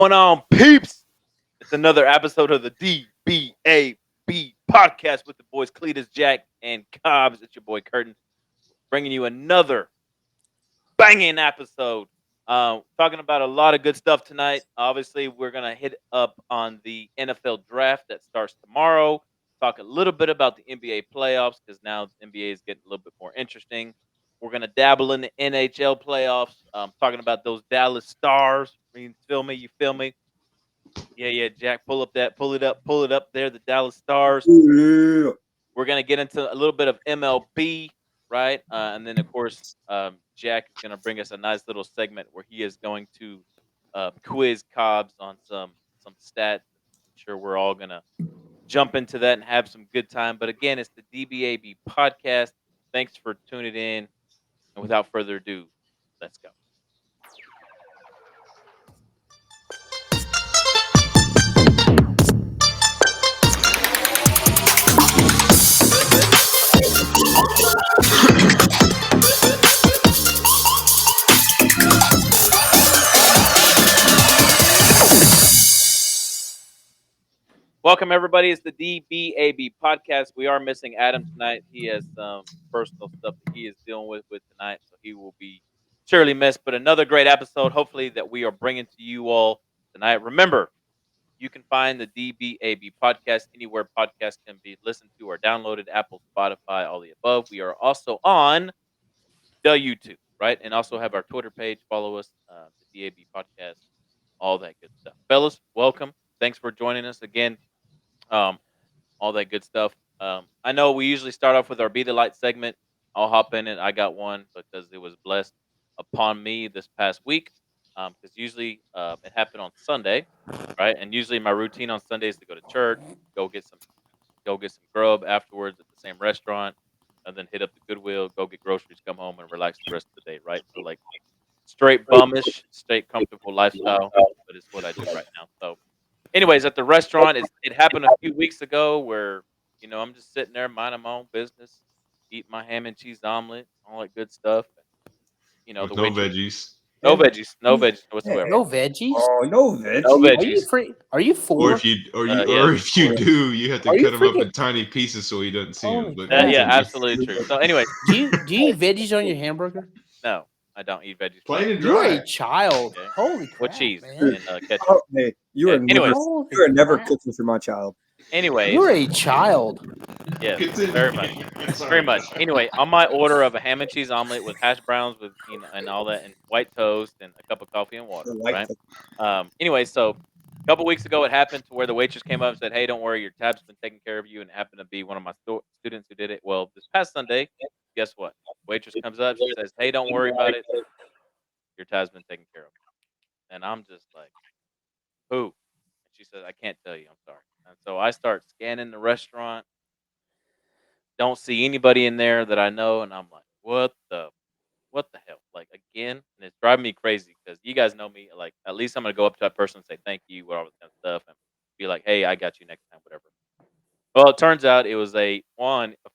Going on, peeps? It's another episode of the D.B.A.B podcast with the boys Cletus, Jack, and Cobbs. It's your boy Curtin bringing you another banging episode. Talking about a lot of good stuff tonight. Obviously, we're gonna hit up on the NFL draft that starts tomorrow. Talk a little bit about the NBA playoffs because now the NBA is getting a little bit more interesting. We're gonna dabble in the NHL playoffs. Talking about those Dallas Stars. You feel me? You feel me? Yeah, Jack, pull it up there, the Dallas Stars. Yeah. We're gonna get into a little bit of MLB, right? And then of course, Jack is gonna bring us a nice little segment where he is going to quiz Cobbs on some stats. I'm sure we're all gonna jump into that and have some good time. But again, it's the DBAB podcast. Thanks for tuning in. And without further ado, let's go. Welcome, everybody. It's the DBAB podcast. We are missing Adam tonight. He has some personal stuff that he is dealing with tonight, so he will be surely missed. But another great episode, hopefully, that we are bringing to you all tonight. Remember, you can find the DBAB podcast anywhere podcasts can be listened to or downloaded, Apple, Spotify, all the above. We are also on the YouTube, right? And also have our Twitter page. Follow us, the DAB podcast, all that good stuff. Fellas, welcome. Thanks for joining us again. Um, all that good stuff. I know we usually start off with our Be the Light segment. I'll hop in and I got one because it was blessed upon me this past week. Because usually it happened on Sunday, right? And usually my routine on Sunday is to go to church, go get some go get some grub afterwards at the same restaurant, and then hit up the Goodwill, go get groceries, come home and relax the rest of the day, right? So like straight bummish, straight comfortable lifestyle, but it's what I do right now. So anyways, at the restaurant, it happened a few weeks ago where I'm just sitting there minding my own business, eating my ham and cheese omelet, all that good stuff. And, the with no waitress, veggies. no veggies whatsoever, Hey. No veggies? Oh, no no veggie. Are you veggies. free? Are you Or four? if you or you Yeah, or if you do, you have to Are you cut them up freaking? in tiny pieces so he doesn't see them. Holy But crap, yeah, continue. man! absolutely true. So, anyways, Do you eat veggies on your hamburger? no, I don't eat veggies. Plain and You're a dry. child. Okay, Holy with crap, cheese man! and ketchup. Oh, hey, Okay, anyways, Holy you are never crap! cooking for my child. anyways, You're a child. yes, Continue. very much. Very Sorry. much. Anyway, on my order of a ham and cheese omelet with hash browns with and all that, and white toast and a cup of coffee and I water, like right? to. Anyway, so a couple weeks ago, it happened to where the waitress came up and said, "Hey, don't worry, your tab's been taken care of you." And it happened to be one of my students who did it. Well, this past Sunday, guess what? Waitress comes up, she says, "Hey, don't worry about it. Your tab's been taken care of." And I'm just like, "Who?" And she says, "I can't tell you. I'm sorry." And so I start scanning the restaurant. Don't see anybody in there that I know, and I'm like, what the hell? Like again, and it's driving me crazy because you guys know me. Like at least I'm gonna go up to that person and say thank you, all this kind of stuff, and be like, hey, I got you next time, whatever. Well, it turns out it was a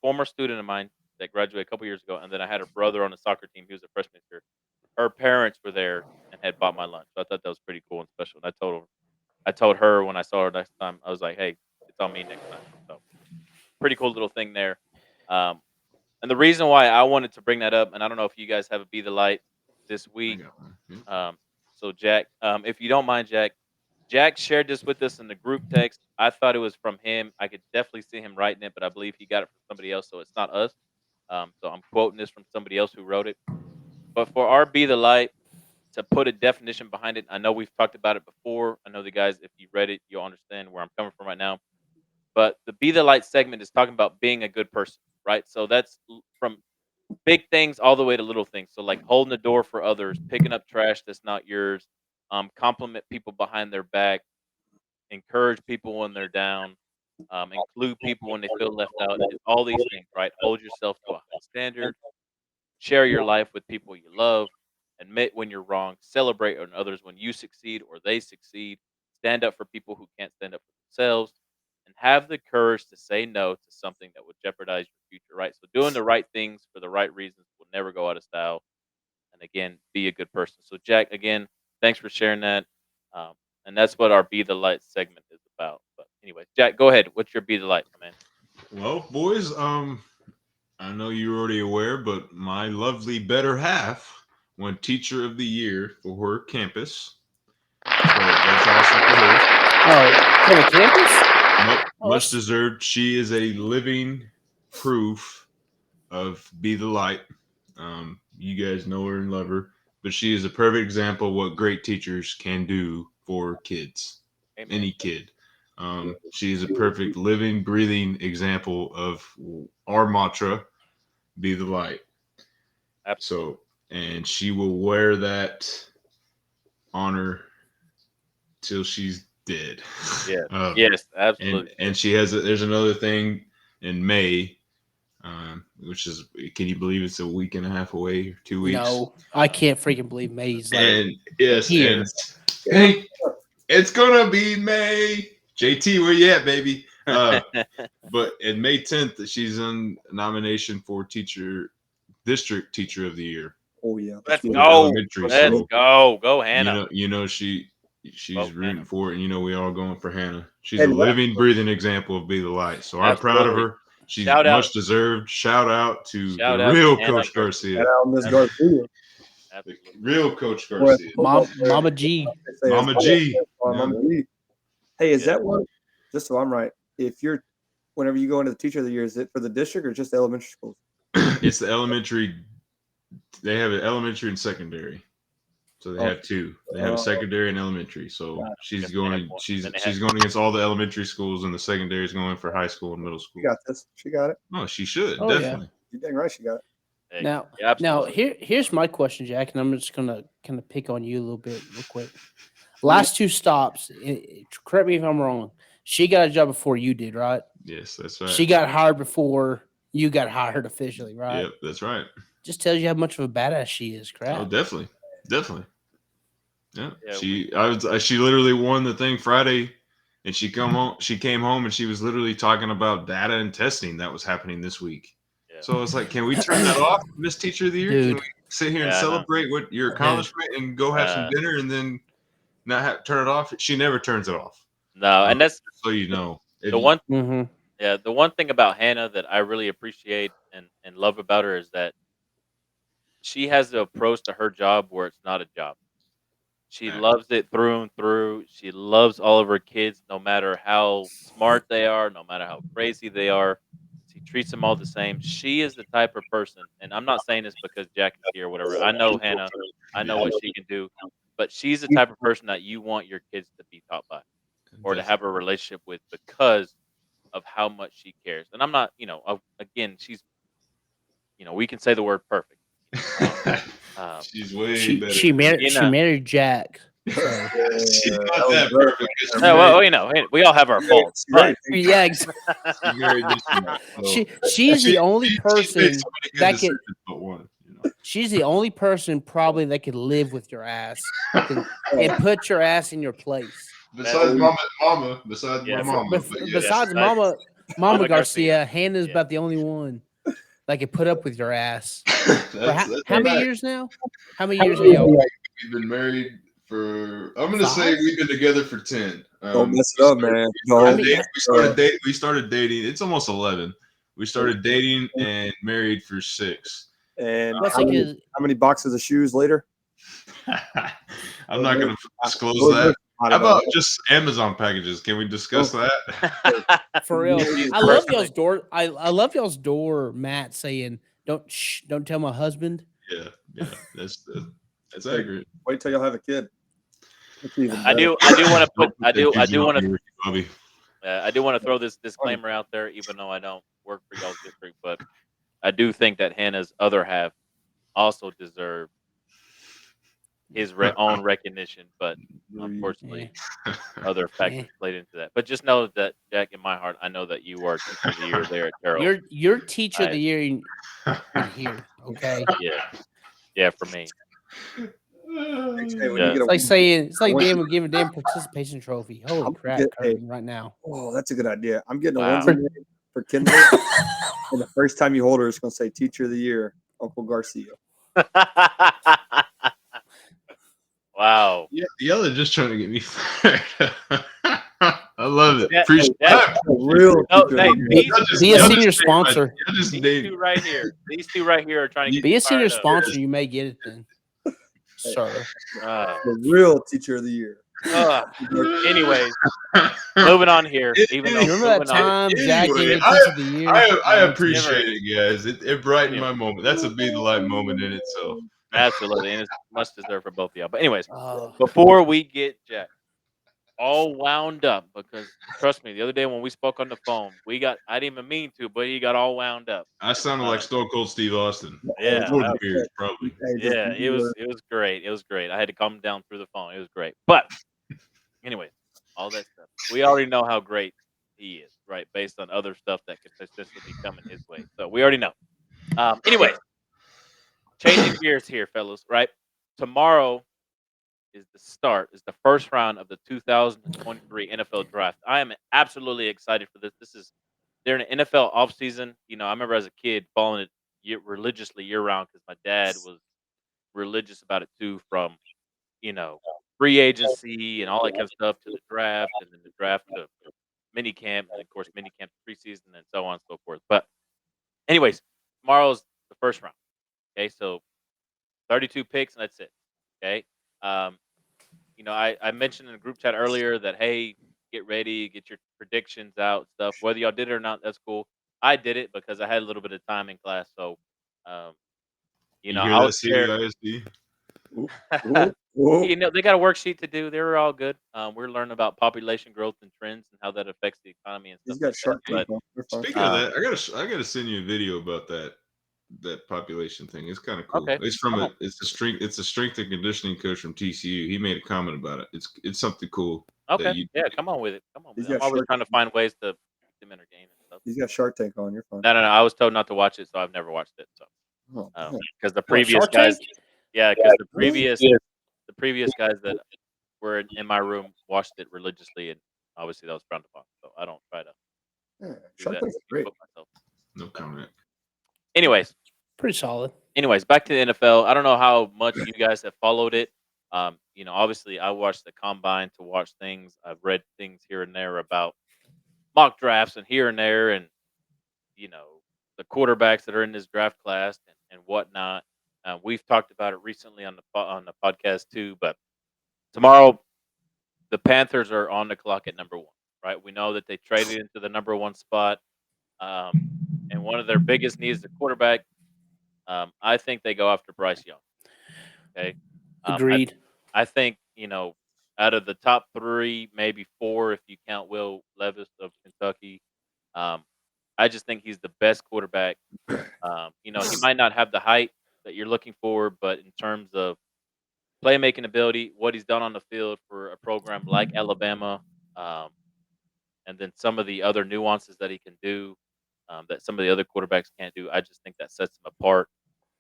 former student of mine that graduated a couple years ago, and then I had a brother on the soccer team. He was a freshman this year. Her parents were there and had bought my lunch. So I thought that was pretty cool and special. And I told her when I saw her next time, I was like, hey, it's on me next time. So pretty cool little thing there. Um, and the reason why I wanted to bring that up, and I don't know if you guys have a Be the Light this I week. got one. Yeah. So Jack, if you don't mind, Jack shared this with us in the group text. I thought it was from him. I could definitely see him writing it, but I believe he got it from somebody else, so it's not us. So I'm quoting this from somebody else who wrote it. But for our Be the Light, to put a definition behind it, I know we've talked about it before. I know the guys, if you read it, you'll understand where I'm coming from right now. But the Be the Light segment is talking about being a good person, right? So that's from big things all the way to little things. So like holding the door for others, picking up trash that's not yours, compliment people behind their back, encourage people when they're down, include people when they feel left out. All these things, right? Hold yourself to a high standard. Share your life with people you love. Admit when you're wrong. Celebrate on others when you succeed or they succeed. Stand up for people who can't stand up for themselves. And have the courage to say no to something that would jeopardize your future, right? So, doing the right things for the right reasons will never go out of style. And again, be a good person. So, Jack, again, thanks for sharing that. Um, and that's what our Be the Light segment is about. But anyway, Jack, go ahead. What's your Be the Light, man? Well, boys, I know you're already aware, but my lovely better half won Teacher of the Year for her campus. So that's awesome for her. Oh, for the campus? Much, Oh, much that's- deserved. She is a living proof of Be the Light. You guys know her and love her, but she is a perfect example of what great teachers can do for kids, Amen. any kid. She is a perfect living, breathing example of our mantra, Be the Light. Absolutely. So, and she will wear that honor till she's dead. Yes. Um, Yes. and Absolutely. and she has there's another thing in May, which is, can you believe it's a week and a half away, 2 weeks? no, I can't freaking believe May's like And yes, here. and hey, it's gonna be May. JT, where you at, baby? But in May 10th, she's in nomination for district teacher of the year. Oh yeah. Let's for go. elementary. Let's So go. Go, Hannah. she's Vote rooting Hannah. for it, and we all going for Hannah. She's And a living, breathing example of Be the Light. So I'm proud of Absolutely. her. She's Shout out. much deserved. Shout out to Shout the out to real Hannah Coach Garcia. Garcia. shout out Miss Garcia. The Absolutely. real Coach Well, Garcia. Mama G. Say Mama it's- G. Mama G. Hey, is Yeah. that one? Just so I'm right, if you're, whenever you go into the teacher of the year, is it for the district or just the elementary schools? It's the elementary. They have an elementary and secondary. So they Oh. have two. They have a secondary and elementary. So Got it. she's Yes, they have going. one. She's Then they she's have- going against all the elementary schools, and the secondary is going for high school and middle school. She got this. She got it. No, she should Oh, yeah. definitely. You're dang right. She got it. Hey, Now, yeah, absolutely. here's my question, Jack, and I'm just gonna kind of pick on you a little bit, real quick. Last two stops, correct me if I'm wrong. She got a job before you did, right? Yes, that's right. She got hired before you got hired officially, right? Yep, that's right. Just tells you how much of a badass she is. Crap. Oh, definitely. Yeah. Yeah, She literally won the thing Friday, and she came home and she was literally talking about data and testing that was happening this week. Yeah. So it's like, can we turn that off, Miss Teacher of the Year? Can Dude. we sit here and Yeah, I know. celebrate what your accomplishment and go have some dinner and then not turn it off? She never turns it off. No, and that's So you know. the one. Mm-hmm. Yeah, the one thing about Hannah that I really appreciate and love about her is that she has the approach to her job where it's not a job. She Right. loves it through and through. She loves all of her kids, no matter how smart they are, no matter how crazy they are. She treats them all the same. She is the type of person, and I'm not saying this because Jack is here or whatever. I know Hannah. I know what she can do, but she's the type of person that you want your kids to be taught by or to have a relationship with because of how much she cares. And I'm not, again, she's, we can say the word perfect. She's way She better. she married You she know. married Jack. So. She's that not was that great. perfect. She's Well, we all have our faults. But Yeah, very distant. So she's the only she person makes so many good that decisions, can. but one, you know. She's the only person probably that could live with your ass and put your ass in your place. Besides mama, besides Yeah, my mama. But yeah. Besides besides- Mama Mama Garcia, Garcia. Hannah's Yeah. about the only one that could put up with your ass. For That's how many right. years now? How many years have y'all? We've been married for, I'm gonna say 5? we've been together for 10. Don't mess it up, man. We started dating. It's almost 11. We started dating and married for 6. And What's how like many, how many boxes of shoes later? I'm not gonna disclose that. How about just Amazon packages? Can we discuss that? for real? She's I love personally- y'all's door. I love y'all's door. Matt saying, "Don't don't tell my husband." Yeah, that's accurate. Wait till y'all have a kid. That's even I do want to put I do want to Bobby. I do want to throw this disclaimer out there, even though I don't work for y'all's district, but I do think that Hannah's other half also deserved his own recognition, but unfortunately, other factors played into that. But just know that, Jack, in my heart, I know that you are teacher of the year there at Carroll. You're teacher of the year in here. Okay, Yeah, for me. it's like saying damn give a damn participation trophy. Holy crap, Curtin, right now. Oh, that's a good idea. I'm getting a Wow. Wednesday made for Kindle. And the first time you hold her, it's going to say Teacher of the Year, Uncle Garcia. Wow. Yeah, y'all are just trying to get me fired. I love it. Yeah, Appreciate that- The real No, teacher hey, of the year. Be a y'all senior just made my- sponsor. y'all just these made- two right here are trying to get Be you a senior fired up. sponsor. You may get it then, sir. Uh, The real teacher of the year. anyways, moving on here. Even though You remember that moving on. time Jack Anyway, gave it teacher of the year? I Yeah, appreciate it, guys. It brightened my moment. That's a be the light moment in itself. Absolutely, and it's much deserved for both of y'all. But anyways, Oh, before we get Jack all wound up, because trust me, the other day when we spoke on the phone, I didn't even mean to, but he got all wound up. I sounded like Stone Cold Steve Austin. Yeah, Jordan that- Beers, probably. Yeah, it was great. It was great. I had to calm him down through the phone. It was great. But anyway, all that stuff. We already know how great he is, right? Based on other stuff that could potentially be coming his way. So we already know. Anyways, changing gears here, fellas, right? Tomorrow is the first round of the 2023 NFL draft. I am absolutely excited for this. This is during the NFL offseason. You know, I remember as a kid following it religiously year round because my dad was religious about it too, from free agency and all that kind of stuff to the draft, and then the draft to mini camp, and of course mini camp to preseason, and so on and so forth. But anyways, tomorrow's the first round. Okay, so 32 picks, and that's it. Okay. Um, I mentioned in the group chat earlier that hey, get ready, get your predictions out, stuff. Whether y'all did it or not, that's cool. I did it because I had a little bit of time in class, so um, You I hear that, was prepared. CISD? They got a worksheet to do. They were all good. We're learning about population growth and trends and how that affects the economy and He's stuff got like shark that. teeth on. You're fine. Speaking of that, I gotta send you a video about that population thing. It's kind of cool. Okay, It's from it's a strength and conditioning coach from TCU. He made a comment about it. It's something cool. Okay, You, yeah, come on with it. Come on He's with it. I'm got always shark trying to find ways to keep them entertained and stuff. He's got Shark Tank on. You're fine. No. I was told not to watch it, so I've never watched it. So Oh, because the what, previous Shark guys, Tank? yeah, because really? the previous guys that were in my room watched it religiously, and obviously that was frowned upon. So I don't try to Yeah, do Shark that. Tank's great. Put myself. no comment. Anyways, Pretty solid. back to the NFL. I don't know how much you guys have followed it. Obviously, I watched the combine to watch things. I've read things here and there about mock drafts and here and there, and you know the quarterbacks that are in this draft class and whatnot. We've talked about it recently on the podcast too. But tomorrow, the Panthers are on the clock at number one. Right? We know that they traded into the number one spot, and one of their biggest needs is a quarterback. I think they go after Bryce Young. Okay. I Agreed. I think out of the top three, maybe four, if you count Will Levis of Kentucky, um, I just think he's the best quarterback. He might not have the height that you're looking for, but in terms of playmaking ability, what he's done on the field for a program like Alabama, um, and then some of the other nuances that he can do that some of the other quarterbacks can't do, I just think that sets him apart.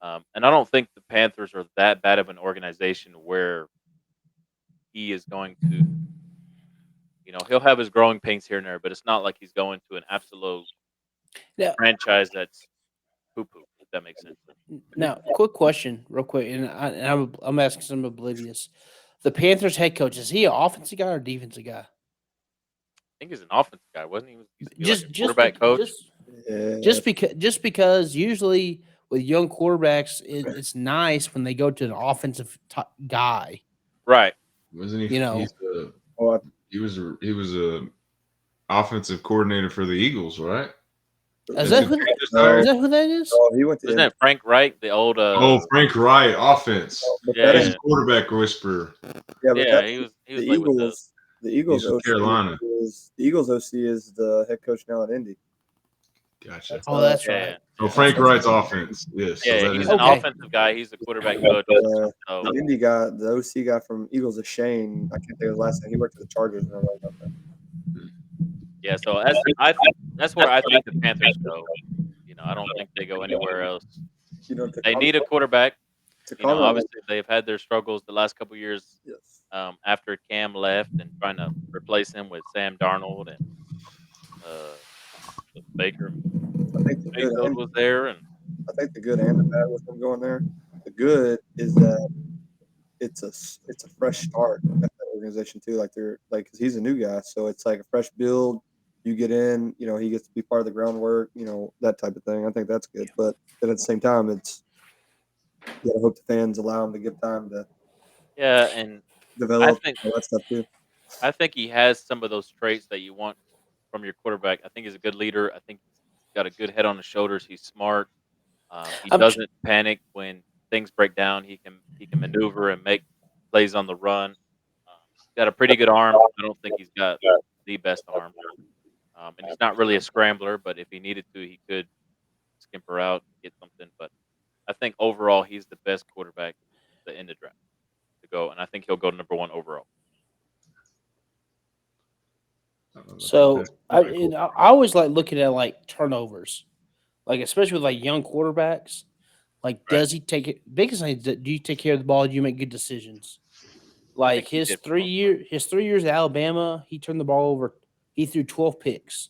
And I don't think the Panthers are that bad of an organization where he is going to, he'll have his growing pains here and there, but it's not like he's going to an absolute Now, franchise that's poo poo, if that makes sense. now, quick question, real quick, and I'm asking some oblivious. The Panthers head coach, is he an offensive guy or defensive guy? I think he's an offensive guy, wasn't he? He used to be like a Just quarterback coach. Yeah. Just because usually with young quarterbacks, it's nice when they go to an offensive guy. Right. Wasn't he? You know. Oh, He was a offensive coordinator for the Eagles, right? Is that who that is? he went to Isn't it Frank Wright, the old Frank Wright, offense. But Yeah. He's a quarterback whisperer. but yeah, that's he was the like with Eagles. The Eagles He's from OC Carolina. the Eagles OC is the head coach now at Indy. Gotcha. Oh, that's yeah, right. So Frank Wright's offense. Yes. Yeah, so that he's is- an Okay. offensive guy. He's a quarterback coach. The So Indy guy, the OC guy from Eagles is Shane. I can't think of his last name. He worked for the Chargers. And all that. yeah, so that's where I think the Panthers go. I don't think they go anywhere else. You know, They need a quarterback. Tacoma, Obviously they've had their struggles the last couple years yes. after Cam left and trying to replace him with Sam Darnold and Baker I think the good Mayfield and was there, and I think the good and the bad with him going there. The good is that it's a fresh start at that organization too. Like they're like, cause he's a new guy, so it's like a fresh build. You get in, he gets to be part of the groundwork, that type of thing. I think that's good, but then at the same time, you gotta hope the fans allow him to give time to Yeah, and I develop think all that stuff too. I think he has some of those traits that you want from your quarterback. I think he's a good leader. I think he's got a good head on his shoulders. He's smart. He I'm tr- doesn't panic when things break down. He can maneuver and make plays on the run. He's got a pretty good arm. I don't think he's got the best arm, and he's not really a scrambler. But if he needed to, he could skimper out and get something. But I think overall, he's the best quarterback in the draft to go, and I think he'll go number one overall. I don't know about the so best I quarterback. and I always like looking at like turnovers, like especially with like young quarterbacks. Like, Right. does he take it? Biggest thing is that do you take care of the ball? Do you make good decisions? I Like think he did for the most part. his 3 years at Alabama, he turned the ball over. He threw 12 picks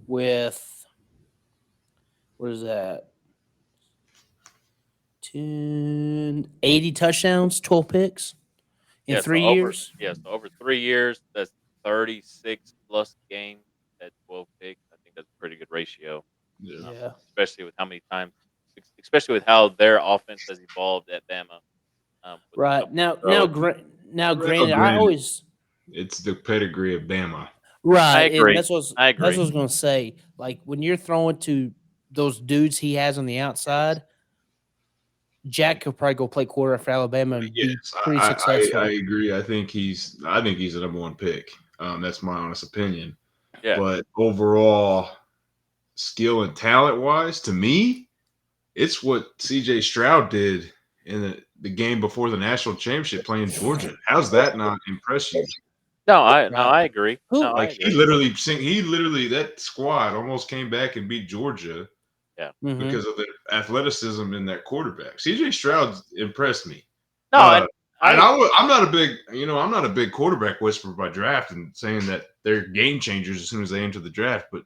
with what is that? 80 touchdowns, 12 picks in Yeah, so 3 years. over 3 years, that's 36 plus games at 12 picks. I think that's a pretty good ratio, Yeah. Yeah. especially with how many times, especially with how their offense has evolved at Bama. With a Right. couple throws. Now Well, granted, I granted, always it's the pedigree of Bama. I right, and agree. I that's agree. what I was gonna say. Like when you're throwing to those dudes he has on the outside, Jack could probably go play quarter for Alabama and be Yes, pretty I successful. agree. I think he's the number one pick. That's my honest opinion. Yeah. But overall, skill and talent wise, to me, it's what C.J. Stroud did in the game before the national championship playing Georgia. How's that not impress you? No, Right. I agree. No, Who I Like agree. he literally that squad almost came back and beat Georgia Yeah. hmm because of the athleticism in that quarterback. C.J. Stroud impressed me. No, Uh, and I agree. I'm not a big, I'm not a big quarterback whisperer by draft and saying that they're game changers as soon as they enter the draft. But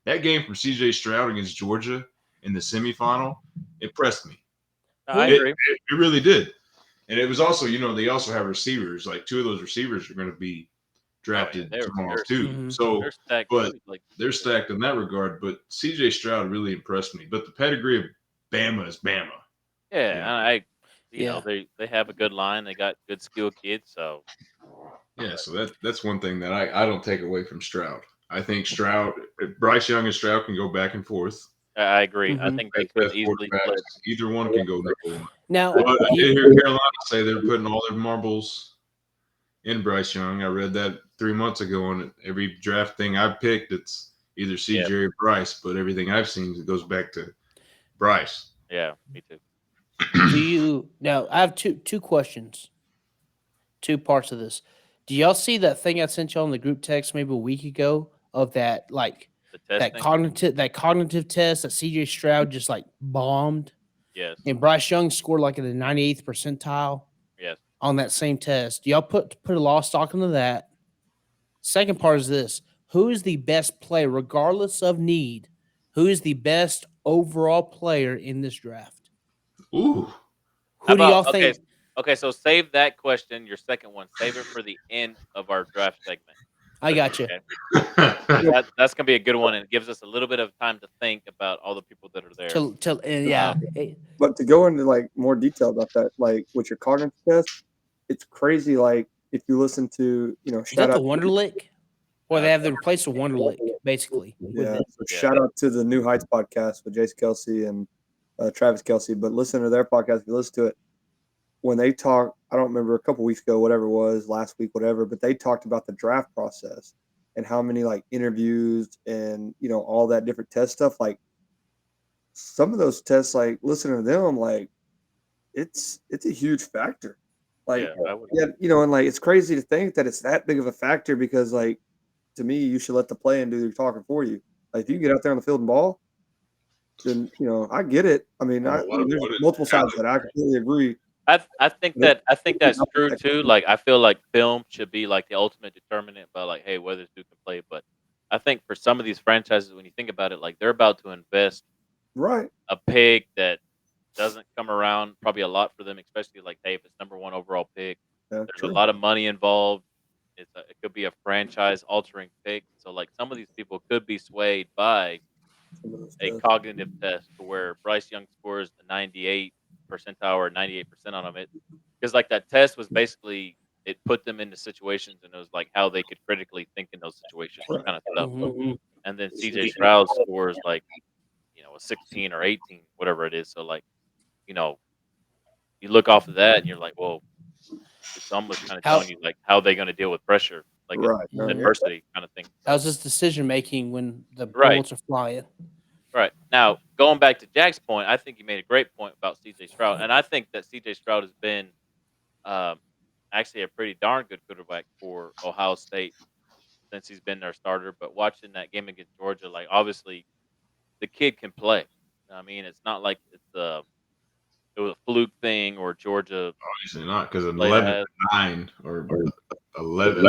that game from C.J. Stroud against Georgia in the semifinal impressed me. No, I who It really did. And it was also, they also have receivers. Like two of those receivers are going to be Oh yeah, drafted tomorrow they're too. mhm. So, they're stacked but too. Like they're yeah, stacked in that regard. But C.J. Stroud really impressed me. But the pedigree of Bama is Bama. yeah, You know, and Yeah. they have a good line. They got good skilled kids. So, yeah. but So that's one thing that I don't take away from Stroud. I think Bryce Young and Stroud can go back and forth I agree. I hmm think they as could best easily quarterbacks. flip. Either one can go number one. Now, But I do did you, hear Carolina say they're putting all their marbles in Bryce Young. I read that 3 months ago, and every draft thing I've picked, it's either Yeah, CJ or Bryce. But everything I've seen, it goes back to Bryce. yeah, me too. do you now? I have two questions, two parts of this. Do y'all see that thing I sent y'all in the group text maybe a week ago of that The testing, that cognitive test that CJ Stroud just like bombed yes, and Bryce Young scored like in the 98th percentile yes. on that same test? Do y'all put a lot of stock into that? Second part is this: who is the best player, regardless of need? Who is the best overall player in this draft? Ooh, How Who do about y'all think? okay? So save that question, your second one. Save it for the end of our draft segment. I got you. Okay, because that's gonna be a good one, and it gives us a little bit of time to think about all the people that are there. Till Um, yeah. But to go into like more detail about that, like with your cognitive test, it's crazy. Like if you listen to, Is shout that the out, Wonderlick? Or no, they it's have to replace the Wonderlick basically with yeah, it. so yeah, shout out to the New Heights podcast with Jason Kelsey and Travis Kelsey. But listen to their podcast. If you listen to it, when they talk, I don't remember a couple weeks ago, whatever it was, last week, whatever, but they talked about the draft process and how many like interviews and all that different test stuff. Like some of those tests, like listening to them, like it's a huge factor. Like yeah. I would. yeah, and like it's crazy to think that it's that big of a factor because like to me, you should let the play and do your talking for you. Like if you get out there on the field and ball, then I get it. I mean, well, there's what is multiple sides talent? that I completely agree. I think that's true too. Like I feel like film should be like the ultimate determinant about like, hey, whether this dude can play. But I think for some of these franchises, when you think about it, like they're about to invest Right. a pick that doesn't come around probably a lot for them, especially like, hey, if it's number one overall pick, Yeah, there's a true. lot of money involved. It could be a franchise altering pick. So like some of these people could be swayed by Some of those a tests. cognitive test to where Bryce Young scores a 98 percentile or 98% on it. Because like that test was basically it put them into situations and it was like how they could critically think in those situations Right. kind of stuff. Mhm. And then CJ Stroud scores like, a 16 or 18, whatever it is. So like, you know, you look off of that and you're like, well, it's almost kind of How telling you like how they going to deal with pressure, like in Right. No, Mhm. yeah. adversity kind of thing. So how's his decision making when the right, bullets are flying? right. Now going back to Jack's point, I think he made a great point about CJ Stroud, and I think that CJ Stroud has been um, actually a pretty darn good quarterback for Ohio State since he's been their starter. But watching that game against Georgia, like obviously the kid can play. I mean, it's not like it was a fluke thing or Georgia Obviously not, because played 11 ass. 9 or 11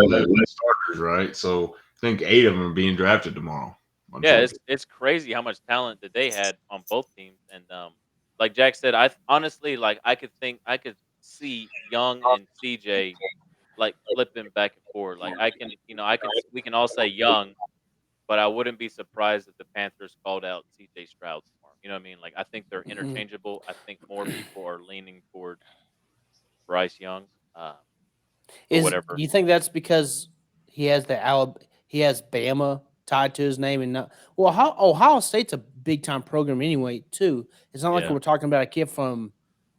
starters, right? So I think 8 of them are being drafted tomorrow on Yeah, Georgia. it's crazy how much talent that they had on both teams, and like Jack said, honestly like I could see Young and CJ like flipping back and forth. Like we can all say Young, but I wouldn't be surprised if the Panthers called out CJ Stroud tomorrow. You know what I mean? Like I think they're Mhm. interchangeable. I think more people are leaning towards Bryce Young, for Is do whatever. you think that's because he has Bama tied to his name and not well Ohio State's a big time program anyway too. It's not like Yeah, we're talking about a kid from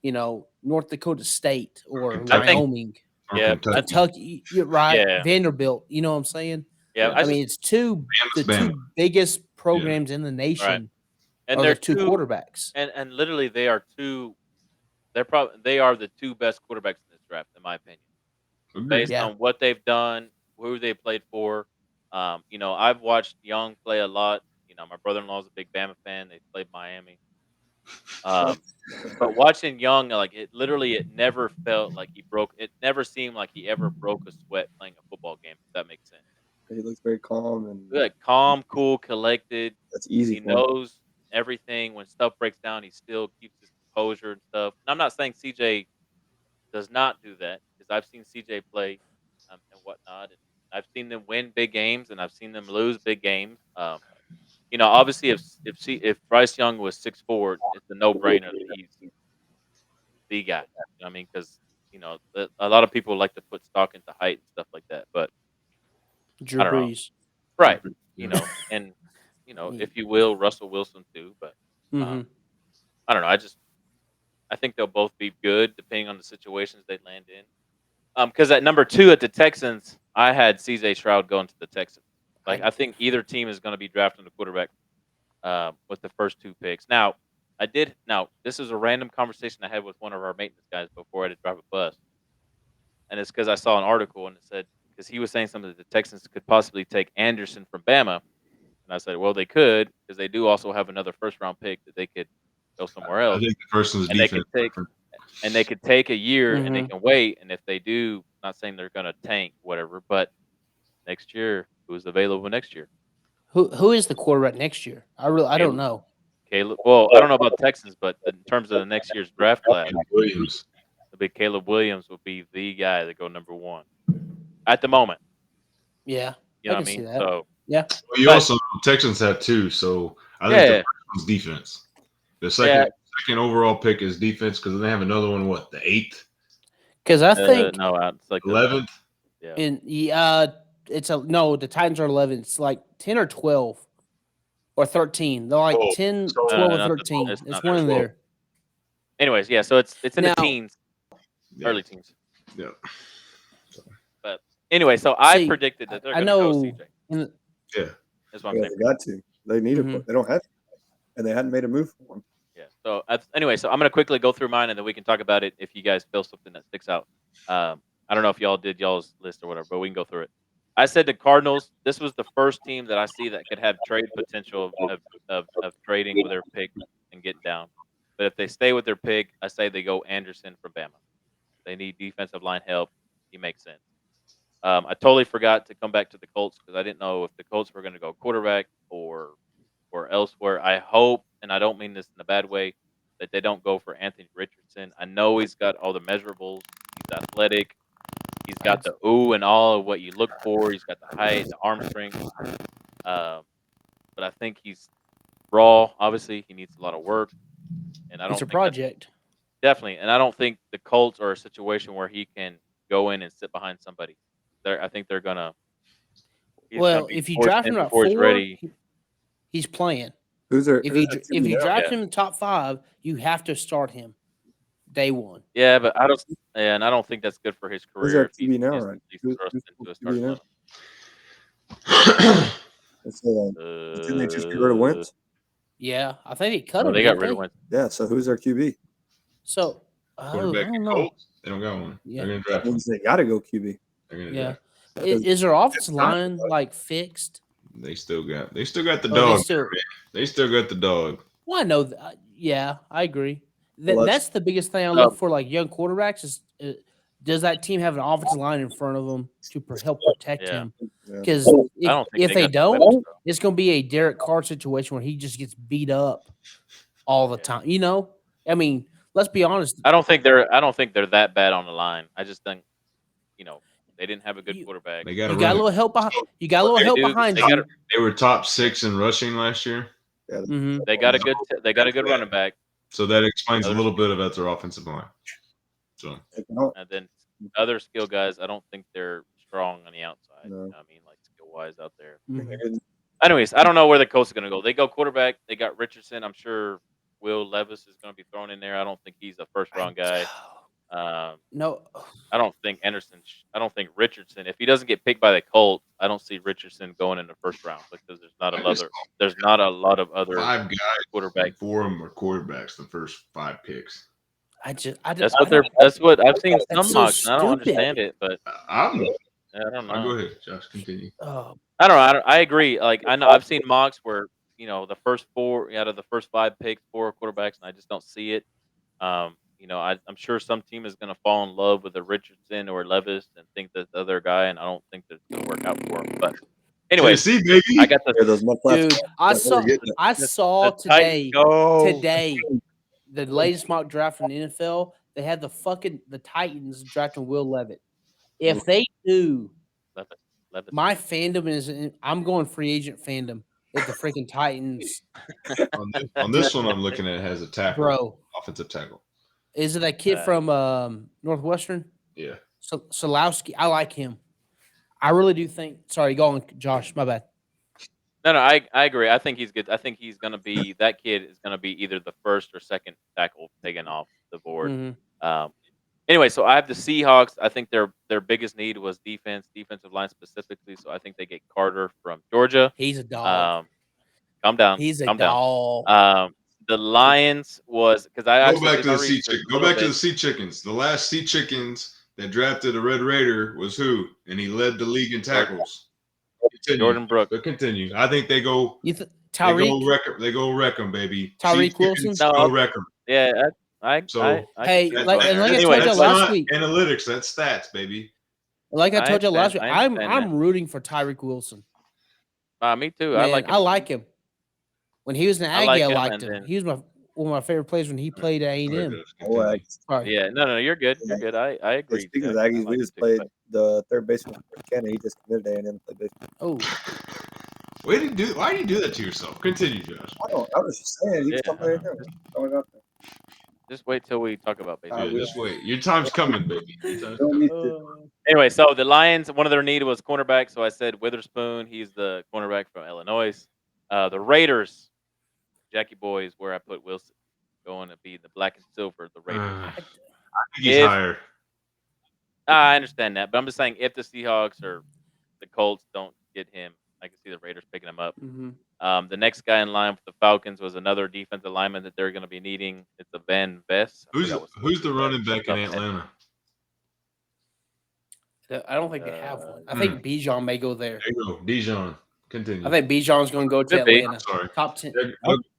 North Dakota State or I Kentucky think. Wyoming, or Yeah, Kentucky. Kentucky. You're right, yeah, Vanderbilt. You know what I'm saying? yeah. Yeah, I I just mean, it's the Bama's Bama. two biggest Yeah, programs in the right, nation and are the they're two two, quarterbacks. and literally they are two. They are the two best quarterbacks in this draft, in my opinion, based agreed. Yeah. on what they've done, who they played for. I've watched Young play a lot. My brother-in-law is a big Bama fan. They played Miami. Um, but watching Young, like it never felt like he broke. It never seemed like he ever broke a sweat playing a football game. If that makes sense. He looks very calm, and Like calm, cool, collected. that's easy He for him. knows everything. When stuff breaks down, he still keeps his composure and stuff. And I'm not saying CJ does not do that because I've seen CJ play and whatnot, and I've seen them win big games and I've seen them lose big games. Obviously, if Bryce Young was 6'4", it's a no brainer that he's the guy. You know what I mean? Because a lot of people like to put stock into height and stuff like that, but I Drew don't know. Brees. Right? Yeah. And if you will, Russell Wilson too. But um, Mm-hmm. I don't know. I think they'll both be good depending on the situations they land in. Because at number 2 at the Texans, I had CJ Stroud going to the Texans. Like I I think either team is going to be drafting the quarterback with the first 2 picks. Now, this is a random conversation I had with one of our maintenance guys before I had to drive a bus, and it's because I saw an article and it said because he was saying something that the Texans could possibly take Anderson from Bama, and I said, well, they could because they do also have another first round pick that they could go somewhere I else, think the first one's and they could defense. take a year and they mm-hmm. can wait, and if they do, not saying they're going to tank whatever, but next year, who's available next year? Who is the quarterback next year? I don't Caleb. know. Caleb. Well, I don't know about Texans, but in terms of the next year's draft class, Williams. the big Caleb Williams will be the guy that go number 1 at the moment. Yeah, You I know what I can see mean? that. So, Yeah. Well, you but also Texans have 2, so I think the yeah, first one's defense. The yeah. second overall pick is defense because they have another one. What, the 8th, Because I think No, it's like the 11th? yeah. in it's a no. The Titans are 11. It's like 10 or 12 or 13. They're like Oh, 10, so No, 12 no, or not 13. it's It's not one in 12. there. Anyways, yeah. So it's in the Now, teens, yeah, early teens. yeah, But anyway, so I see, predicted that they're I going to go know. CJ. In, yeah. That's what I'm Yeah, saying. they got to. They need to. mm-hmm. They don't have to, and they hadn't made a move for him. Yeah. So anyway, so I'm going to quickly go through mine, and then we can talk about it if you guys feel something that sticks out. I don't know if y'all did y'all's list or whatever, but we can go through it. I said the Cardinals. This was the first team that I see that could have trade potential of trading with their pick and getting down. But if they stay with their pick, I say they go Anderson from Bama. They need defensive line help. He makes sense. I totally forgot to come back to the Colts because I didn't know if the Colts were going to go quarterback or elsewhere. I hope, and I don't mean this in a bad way, that they don't go for Anthony Richardson. I know he's got all the measurables. He's athletic. He's got the ooh and all of what you look for. He's got the height, the arm strength. Um, but I think he's raw. Obviously, he needs a lot of work, and I It's don't a think that's project. definitely. And I don't think the Colts are a situation where he can go in and sit behind somebody. I think they're gonna. He's gonna Well, be if you forced draft in him at before he's 4, ready. he's playing. Who's their If you if QB you now? draft Yeah. him in the top 5, you have to start him day 1. Yeah, but I don't. And I don't think that's good for his Who's career their if he QB now? is Right? at least thrust Who's into a QB starting now? lineup. Let's say, didn't they just get rid of Wentz? Yeah, I think they cut No, him, they got didn't rid of they? Wentz. Yeah. So who's their QB? So, I Quarterback don't and know. Colts. They don't got one. Yeah. They're gonna That draft one. means they got to go QB. They're gonna Yeah. draft. Is their offensive not- line like fixed? They still got the Or dog. they still They still got the dog. Well, I know that. Yeah, I agree. Well, That's the biggest thing I look for, like young quarterbacks. Is does that team have an offensive line in front of them to help protect Yeah. him? Yeah. Because I don't think if they got the don't, weapons, though. it's going to be a Derek Carr situation where he just gets beat up all the time. You know, I mean, let's be honest. I don't think they're that bad on the line. I just think, they didn't have a good You- quarterback. They got You to got a run. little help behind. You got a little They help do. behind They you. got They were top 6 in rushing last year, Mhm. they got a good running back, so that explains a Other little bit about their offensive line. So and then other skill guys. I don't think they're strong on the outside. No. I mean, like skill wise out there. Mhm. Anyways, I don't know where the Colts are going to go. They go quarterback. They got Richardson. I'm sure Will Levis is going to be thrown in there. I don't think he's a first round guy. No, I don't think Anderson. I don't think Richardson. If he doesn't get picked by the Colts, I don't see Richardson going in the first round because there's not a lot of other 5 guys, quarterbacks. 4 of them are quarterbacks. The first 5 picks. That's what I've seen some so mocks, and I don't stupid. understand it, but I'm. I don't I'll go know. ahead, Josh. Continue. Oh, I don't know. I agree. Like I know I've seen mocks where the first 4 out of the first 5 picks, 4 are quarterbacks, and I just don't see it. I'm sure some team is going to fall in love with a Richardson or Levis and think that the other guy, and I don't think that's going to work out for him. But anyways, Tennessee, baby. I got the Hear those mudflaps? dude, I That's where saw we're getting it. I saw the Titans go. today the latest mock draft in the NFL. They had the Titans drafting Will Levitt. If they do, Levis. my fandom I'm going free agent fandom if the freaking Titans, On this one, I'm looking at it has a tackle, bro. offensive tackle. Is it that kid from Northwestern? Yeah. Solowski? I like him. I really do think. Sorry, go on, Josh. My bad. No, I agree. I think he's good. I think he's going to be that kid is going to be either the first or second tackle taken off the board. Mhm. Anyway, so I have the Seahawks. I think their biggest need was defensive line specifically. So I think they get Carter from Georgia. He's a dog. Calm down. He's a Calm down. dog. The Lions was because I Go actually back did to my the sea research chickens. a Go little back to bit. the sea chickens. The last sea chickens that drafted a Red Raider was who? And he led the league in tackles. Continue. Jordan Brooks. But continue. I think they go. Tyreek? They go wreck them, baby. Tyreek Sea Wilson? chickens No, go wreck them. Yeah, I So, I Hey, can see like that. I Anyway, told you that's last not week. analytics. That's stats, baby. Like I I told you last week, understand. I understand I'm rooting for Tyreek Wilson. me too. Man, I like him. When he was in I Aggie, like I him, liked and him. then He was one of my favorite players when he played at A&M. Oh, Sorry. yeah, no, you're good. You're good. I Hey, agree. speaking of Jack. I Aggies, like we him just too, played but the third baseman for Kenny. He just committed to A&M to play baseball. Oh, Why do you do that to yourself? Continue, Josh. I was just saying. He was yeah, talking about A&M. Going up there. just wait till we talk about baseball. Yeah, just wait. Your time's coming, baby. Your time's Don't coming. need to. Anyway, so the Lions, one of their need was cornerback. So I said Witherspoon. He's the cornerback from Illinois. The Raiders, Jackie Boy is where I put Wilson, going to be the black and silver. The Raiders. I think he's If- higher. I understand that, but I'm just saying if the Seahawks or the Colts don't get him, I can see the Raiders picking him up. mhm. The next guy in line for the Falcons was another defensive lineman that they're going to be needing. It's a Van Vest. Who's the running back in Atlanta? I don't think they have one. I think Bijan may go there. There you go, Dijon. Continue. I think Bijan's going to go to Could be. Atlanta. Sorry. Top 10.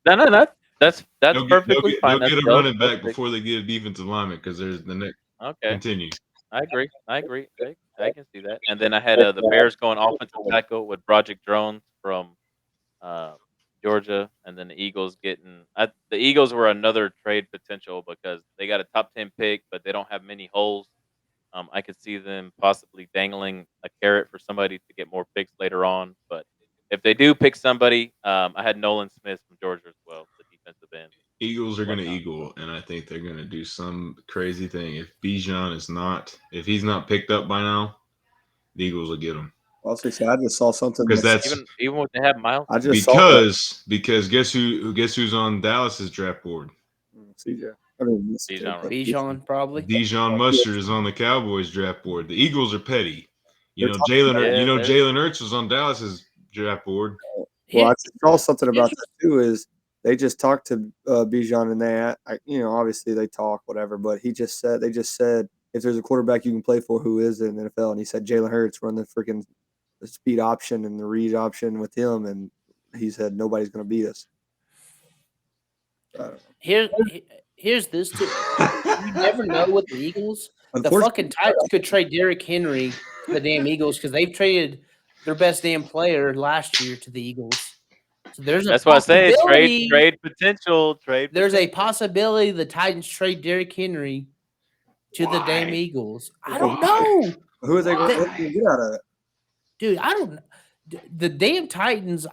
No. That's They'll perfectly fine. They'll get a That's running dope. back before they get a defensive lineman because there's the next. Okay, Continue. I agree. I can see that. And then I had the Bears going offensive tackle with Broderick Jones from Georgia, and then the Eagles getting. The Eagles were another trade potential because they got a top 10 pick, but they don't have many holes. I could see them possibly dangling a carrot for somebody to get more picks later on. But if they do pick somebody, I had Nolan Smith from Georgia as well, the defensive end. Eagles are going to Whatnot. eagle, and I think they're going to do some crazy thing. If Bijan is not, if he's not picked up by now, the Eagles will get him Also, see, I just saw something. because that's Even when they have Miles, I just saw that. because guess who's on Dallas's draft board? CJ. I mean, this kid, Bijan, but Bijan probably. Dijon Mustard is on the Cowboys draft board. The Eagles are petty. they're talking about- Yeah, they're- Jalen Hurts was on Dallas's draft board. Well, I Here- just saw something about here's- that too. Is they just talked to Bijan and obviously they talk whatever, but they just said if there's a quarterback you can play for who is in the NFL, and he said Jalen Hurts run the freaking speed option and the read option with him, and he said nobody's going to beat us. I don't know. Here's this too. You never know with the Eagles. The Unfortunately, fucking Titans could trade Derrick Henry to the damn Eagles because they've traded their best damn player last year to the Eagles. So there's a that's why I say possibility. trade potential. There's a potential. possibility the Titans trade Derrick Henry to the damn Why? Eagles. I Why? don't know, who are they going to get out of it? dude. I don't. The damn Titans.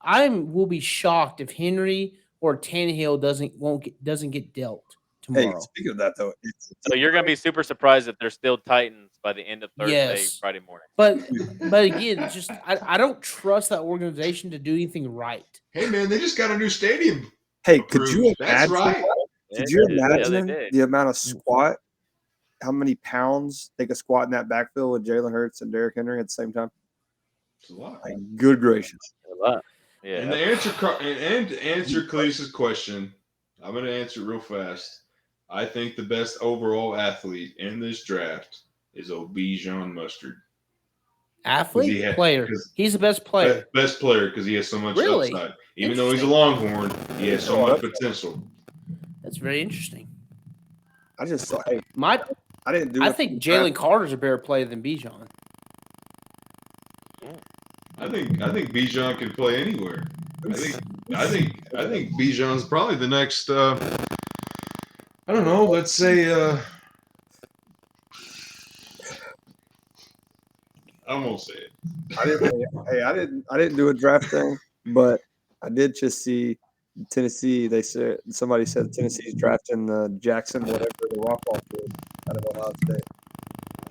I will be shocked if Henry or Tannehill doesn't get dealt Hey, tomorrow. speaking of that though, So you're gonna be super surprised if they're still Titans by the end of Thursday, Yes. Friday morning. But again, it's just I don't trust that organization to do anything right. Hey man, they just got a new stadium. hey, could you approved. That's imagine? right. Could you Yeah, they imagine did. the amount of squat? How many pounds they could squat in that backfield with Jalen Hurts and Derrick Henry at the same time? It's a lot. Like, good gracious! A lot. Yeah. And to answer Cleese's question, I'm going to answer it real fast. I think the best overall athlete in this draft is Bijan Mustard. Athlete, player. He's the best player. Best player because he has so much Really? upside. Even though he's a Longhorn, he has so much potential. That's very interesting. I just saw. Hey, I didn't do. I it think for the Jalen draft. Carter's a better player than Bijan. I think Bijan can play anywhere. I think Bijan's probably the next. I don't know. Let's say. I won't say it. I didn't do a draft thing, but I did just see Tennessee. Somebody said Tennessee's drafting Jackson, whatever the walk-off is, out of Ohio State.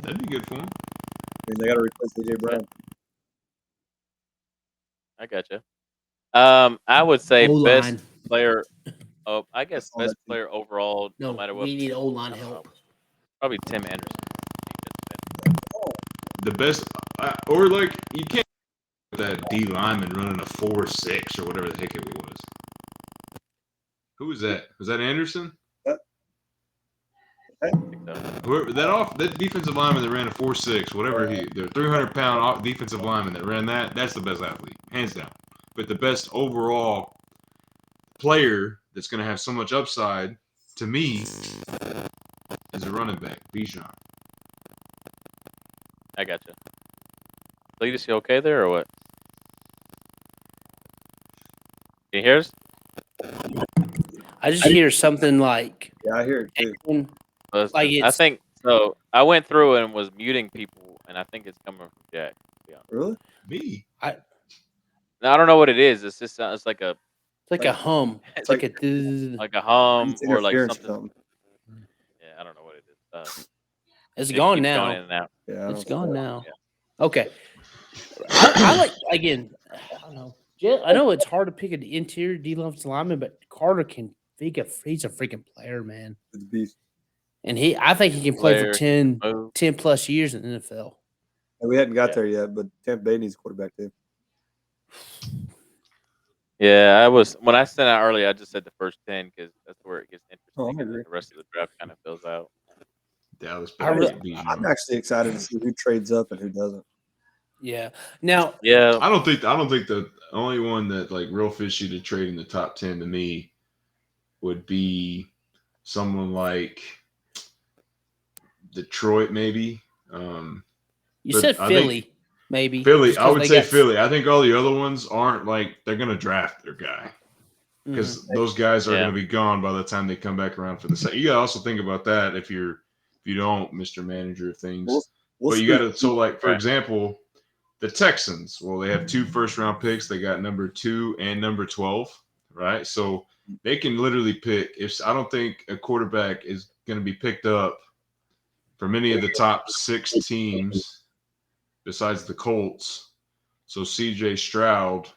That'd be good for him. I mean, they got to replace AJ Brown. I gotcha. I would say O-line. best player. Oh, I guess That's all best that player overall, no No, matter what. we need O-line help. Probably Tim Anderson. The best, or like you can't with that D lineman running a 4.6 or whatever the heck it was. Who was that? Was that Anderson? Whoever that defensive lineman that ran a 4.6, whatever the 300-pound defensive lineman that ran that's the best athlete, hands down. But the best overall player that's going to have so much upside to me is a running back, Bijan. I gotcha. Cletus, you okay there or what? Can you hear us? I just hear something like, Yeah, I hear it too. Like I it's- think so. I went through and was muting people, and I think it's coming from Jack. To be honest. Really? Me? Now, I don't know what it is. It's just it's like a hum. It's like a like a hum It's or like interference or something. Yeah, I don't know what it is. It's It gone keeps now. Going in and out. Yeah, I It's don't gone know. now. Okay. I like again. I don't know. I know it's hard to pick an interior defensive lineman, but Carter can. He's a freaking player, man. It's a beast. And I think he can play for Player, 10 plus years in the NFL. And we hadn't got Yeah. there yet, but Tampa Bay needs a quarterback too. Yeah, I was when I sent out earlier. I just said the first 10 because that's where it gets Oh, I interesting, and agree. then the rest of the draft kind of fills out. Dallas I really- Bijan. I'm actually excited to see who trades up and who doesn't. Yeah. Now, Yeah, I don't think the only one that like real fishy to trade in the top 10 to me would be someone like Detroit, maybe. you But said I Philly. maybe Philly. just I 'cause would they say got- Philly. I think all the other ones aren't like they're gonna draft their guy Mhm. because those guys are Yeah. gonna be gone by the time they come back around for the second. You gotta also think about that if you don't, Mr. Manager of things. We'll But you see. gotta for Right. example, the Texans. Well, they have 2 first-round picks. They got number 2 and number 12, right? So they can literally pick. If I don't think a quarterback is going to be picked up from any of the top 6 teams besides the Colts. So C.J. Stroud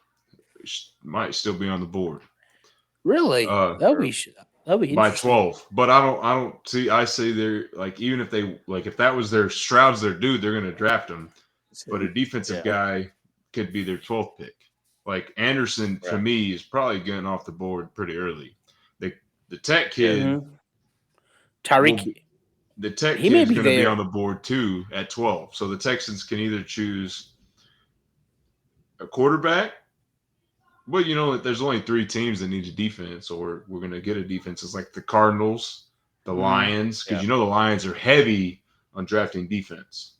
might still be on the board. Really? That'll be By interesting. 12. But I don't see. I say they're like even if they like if that was their Stroud's their dude, they're going to draft him. But a defensive guy could be their 12th pick. Like Anderson, to Right. me, is probably getting off the board pretty early. The Tech kid, Mhm. Tyreek, the Tech he kid may is be going to be there. on the board too at 12. So the Texans can either choose a quarterback. Well, you know, there's only 3 teams that need a defense, or we're going to get a defense. It's like the Cardinals, the Mhm. Lions, because Yeah. you know the Lions are heavy on drafting defense.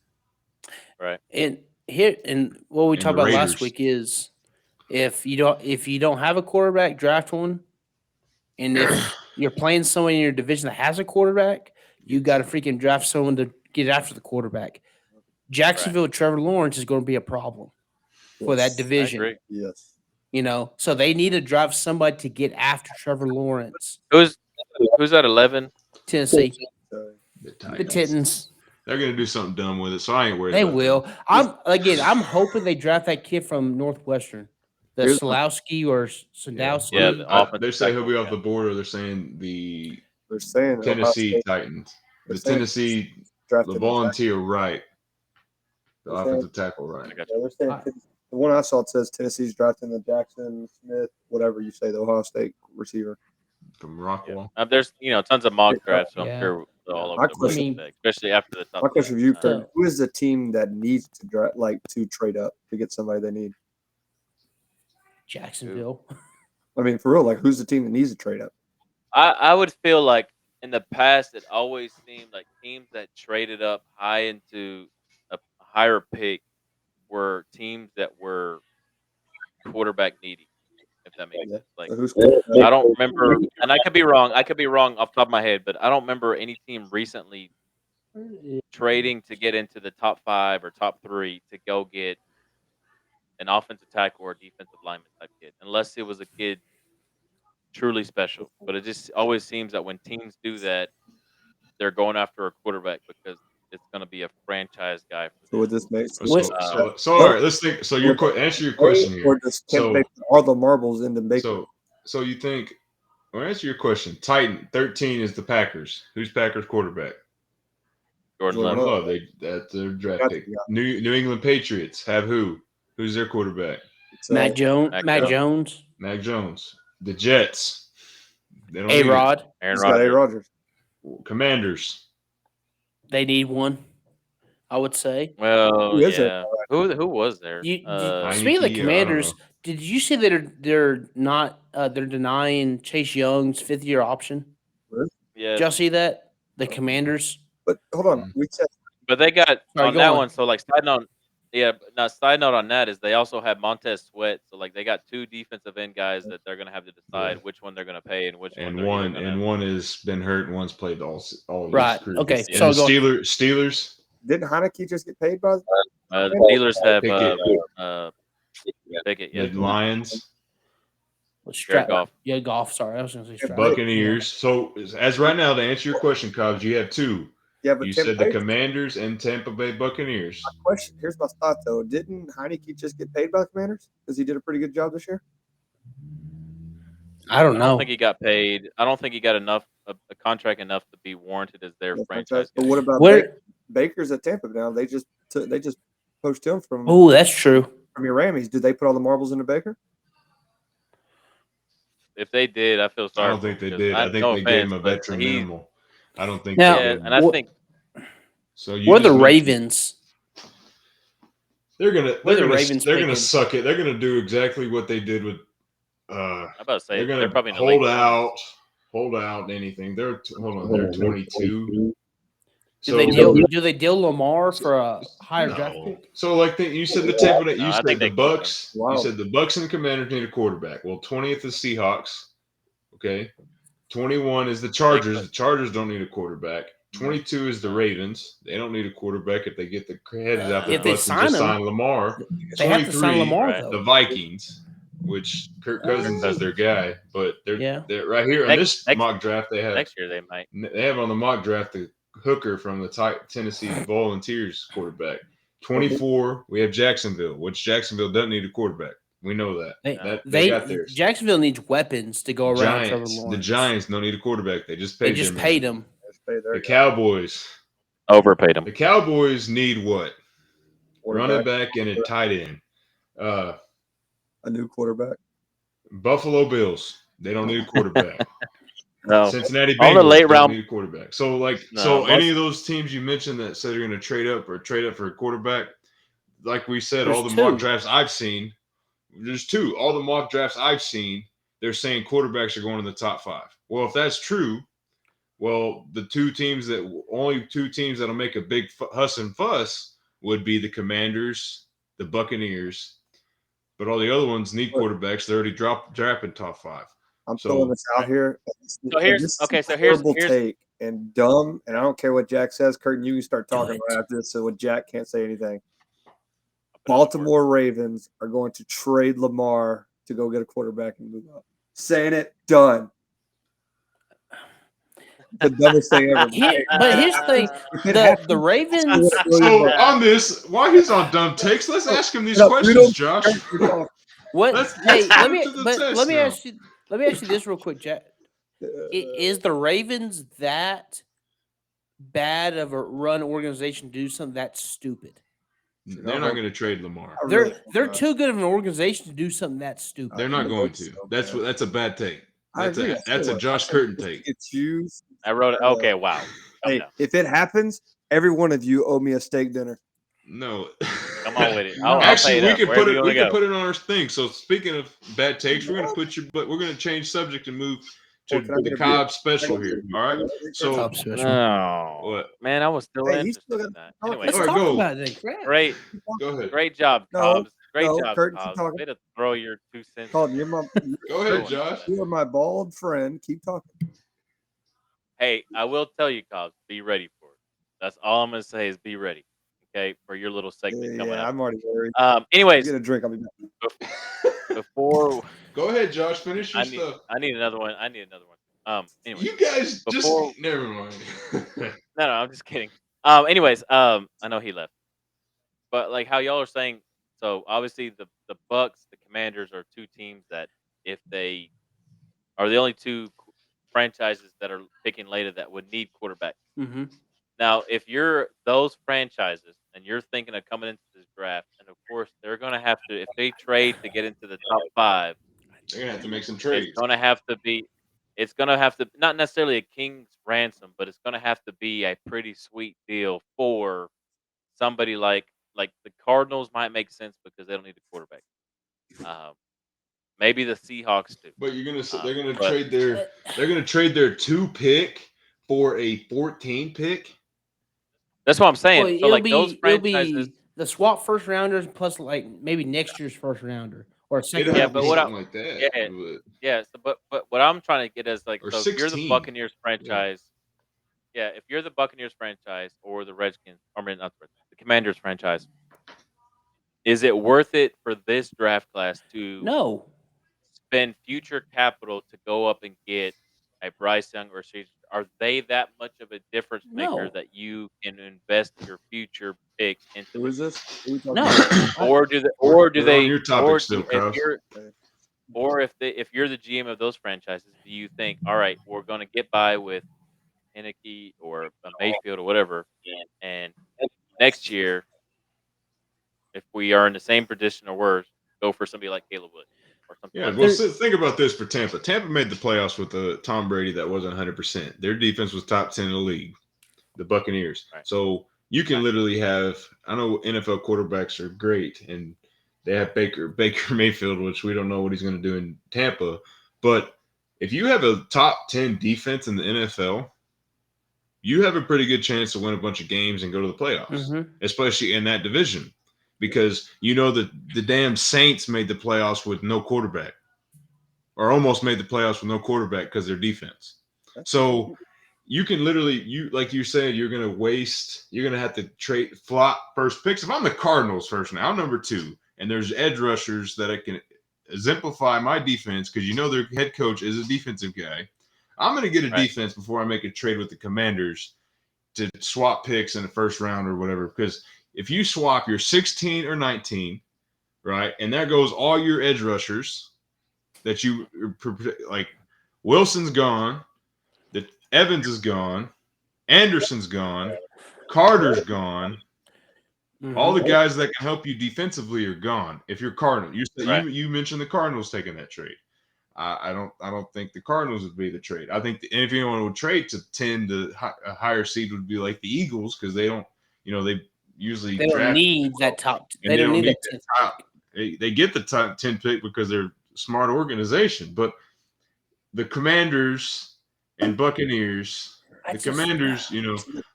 Right. And here and what we And talked the about last Raiders. week is if you don't have a quarterback, draft one. And if you're playing someone in your division that has a quarterback, you got to freaking draft someone to get after the quarterback. Jacksonville, Trevor Lawrence is going to be a problem for that Yes. I division. agree. Yes. You know, so they need to draft somebody to get after Trevor Lawrence. Who's at 11? Tennessee, So, The the Titans. Titans, They're going to do something dumb with it, so I ain't worried they about will. them. I'm hoping they draft that kid from Northwestern, the Here's Slowski or Yeah, Sadowski. Yeah, the offensive they say he'll tackle, be off yeah. the board, or they're saying the they're saying Ohio Tennessee State. Titans, They're the saying Tennessee, drafted the volunteer right, the They're saying- offensive tackle right. I got Yeah, you. they're saying I- the one I saw it says Tennessee's drafting the Jackson Smith, whatever you say, the Ohio State receiver. From Yeah. Rockwell. There's tons of mock drafts, so I'm Yeah. sure they're all over My the place, question- especially after the top. My question for you, ten. Kurt, So- who is the team that needs to draft, like to trade up to get somebody they need? Jacksonville. I mean, for real, like who's the team that needs to trade up? I would feel like in the past it always seemed like teams that traded up high into a higher pick were teams that were quarterback needy, if that makes Yeah. sense. Like So who's I don't remember, and I could be wrong. I could be wrong off the top of my head, but I don't remember any team recently trading to get into the top 5 or top 3 to go get an offensive tackle or a defensive lineman type kid, unless it was a kid truly special. But it just always seems that when teams do that, they're going after a quarterback because it's going to be a franchise guy for So them. would this make sense? So all right, let's think. So answer your question here. Or does Kemp make all the marbles into Baker? So you think? Well, answer your question. Titan 13 is the Packers. Who's Packers quarterback? Jordan Jordan Love. Love. That's their draft Got pick. you, yeah. New England Patriots have who? Who's their quarterback? So, Mac Jones. Mac Mac Jones. Jones. Mac Jones. The Jets. They don't A need it. Rod. Aaron he's got A. Rodgers. Rodgers. Commanders. They need one. I would say. Well, Who is it? yeah. Who was there? Speaking of Heineke, the I don't Commanders, know. did you see that they're not they're denying Chase Young's 5th-year option? yeah, Did y'all see that? The Commanders. But hold on, Mm. we said but they got Sorry, on go that on. one. So like side note, yeah. Now side note on that is they also have Montez Sweat. So like they got 2 defensive end guys that they're gonna have to decide which one they're gonna pay and which And one one has been hurt and one's played all Right, his career. okay, And so the go- Steelers. didn't Heineke just get paid by? The Steelers have Pickett. Yeah, The Lions. Strap. Goff. Yeah, golf. Sorry, I was going to say strap. Buccaneers. So as right now, to answer your question, Cobbs, you have 2. Yeah, but You Tim said the Pace- Commanders and Tampa Bay Buccaneers. question. Here's my thought though: didn't Heineke just get paid by the Commanders because he did a pretty good job this year? I don't I know. don't think he got paid. I don't think he got enough a contract enough to be warranted as their No franchise But guy. what about Where? Baker's at Tampa now? They just poached him from Oh, that's true. your Rammies. Did they put all the marbles into Baker? If they did, I feel I sorry. don't for think they him did. because I think no they gave offense, him a but veteran he- minimal. I don't think Now- they Yeah, gave him. and I What- think So We're the just mentioned- Ravens. They're We're the gonna Ravens they're gonna picking. suck it. They're gonna do exactly what they did with. I'm about to say They're they're gonna probably in the late hold 20s. out anything. They're 22. So Do they deal Lamar for a higher draft no. pick? So like you said, the Tampa. No, You I said think the they keep him. Bucks. Wow. You said the Bucks and the Commanders need a quarterback. Well, 20th is Seahawks. Okay. 21 is the Chargers. The Chargers don't need a quarterback. 22 is the Ravens. They don't need a quarterback if they get the heads out their If they butts and sign just him, sign Lamar. they have to sign 23, Lamar right. though. the Vikings, which Kirk Cousins is their guy, but Yeah. they're right here on this mock draft. They have Next year they might. on the mock draft the hooker from the Tennessee Volunteers quarterback. 24, we have Jacksonville, which Jacksonville doesn't need a quarterback. We know that. They got theirs. Jacksonville needs weapons to go around Trevor Lawrence. The Giants don't need a quarterback. They just paid him. The Cowboys Overpaid him. The Cowboys need what? Running Quarterback. back and a tight end. A new quarterback. Buffalo Bills. They don't need a quarterback. No. Cincinnati All the Bengals late don't round- need a quarterback. So No, any of those teams you mentioned that said they're going to trade up for a quarterback, like we said, all the mock drafts I've seen, there's two. All the mock drafts I've seen, they're saying quarterbacks are going in the top 5. Well, if that's true, well, only two teams that'll make a big huss and fuss would be the Commanders, the Buccaneers, but all the other ones need quarterbacks. They're already drafting top 5. I'm throwing this out here. So here's take and dumb, and I don't care what Jack says. Curtin, you can start talking right after this, so Jack can't say anything. Baltimore Ravens are going to trade Lamar to go get a quarterback and move up. Saying it, done. The dumbest thing ever. But here's the thing: the Ravens. So on this, while he's on dumb takes, let's ask him these questions, Josh. What? Let's Let me ask you this real quick, Jack. Is the Ravens that bad of a run organization to do something that stupid? They're not going to trade Lamar. They're too good of an organization to do something that stupid. They're not going to. That's a bad take. That's a Josh Curtin take. I wrote it. Okay, wow. Hey, if it happens, every one of you owe me a steak dinner. No. Come on with it. Actually, we can put it on our thing. So speaking of bad takes, we're going to change subject and move to the Cobbs special here. All right. So, what? Man, I was still interested in that. Anyway, let's talk about it. Great. Go ahead. Great job, Cobbs. Great job, Kurt, Cobbs. Way to throw your 2 cents. Go ahead, Josh. You are my bald friend. Keep talking. Hey, I will tell you, Cobbs, be ready for it. That's all I'm going to say is be ready. Okay, for your little segment coming up. I'm already worried. Anyways, get a drink. I'll be back. Before, go ahead, Josh. Finish your stuff. I need another one. Anyway, you guys never mind. No, I'm just kidding. Anyways, I know he left, but like how y'all are saying, so obviously the Bucks, the Commanders are two teams that if they are the only two franchises that are picking later that would need quarterbacks. Mm-hmm. Now, if you're those franchises and you're thinking of coming into this draft, and of course they're going to have to, if they trade to get into the top 5, they're going to have to make some trades. It's going to have to, not necessarily a king's ransom, but it's going to have to be a pretty sweet deal for somebody like the Cardinals might make sense because they don't need a quarterback. Maybe the Seahawks do. But they're going to trade their 2 pick for a 14 pick. That's what I'm saying. Well, so like those franchises, it'll be the swap first rounders plus like maybe next year's first rounder or a second. Yeah, but what like that. So, but what I'm trying to get is like, so if you're the 16. Buccaneers franchise, if you're the Buccaneers franchise or the Redskins, not the Commanders franchise, is it worth it for this draft class to spend future capital to go up and get a Bryce Young or Richardson? Are they that much of a difference maker that you can invest your future pick into? Who is this? No. Or do they? Your topic still, if you're the GM of those franchises, do you think, all right, we're going to get by with Henneke or Mayfield or whatever, and next year, if we are in the same position or worse, go for somebody like Caleb Wood or something. Yeah, well, think about this for Tampa. Tampa made the playoffs with a Tom Brady that wasn't 100%. Their defense was top 10 in the league, the Buccaneers. Right. So you can literally have, I know NFL quarterbacks are great, and they have Baker Mayfield, which we don't know what he's going to do in Tampa. But if you have a top 10 defense in the NFL, you have a pretty good chance to win a bunch of games and go to the playoffs, especially in that division, because you know that the damn Saints made the playoffs with no quarterback, or almost made the playoffs with no quarterback because their defense. So you can literally, like you said, you're gonna have to trade flop first picks. If I'm the Cardinals first now, I'm number 2, and there's edge rushers that I can exemplify my defense because you know their head coach is a defensive guy. I'm gonna get a defense before I make a trade with the Commanders to swap picks in the first round or whatever. Because if you swap your 16 or 19, right, and there goes all your edge rushers that you like, Wilson's gone, that Evans is gone, Anderson's gone, Carter's gone. All the guys that can help you defensively are gone. If you're Cardinal, you said you mentioned the Cardinals taking that trade. I don't think the Cardinals would be the trade. I think if anyone would trade to 10, a higher seed would be like the Eagles because they don't, they usually they don't need that top. They don't need that top. They get the top 10 pick because they're a smart organization. But the Commanders and Buccaneers, the Commanders,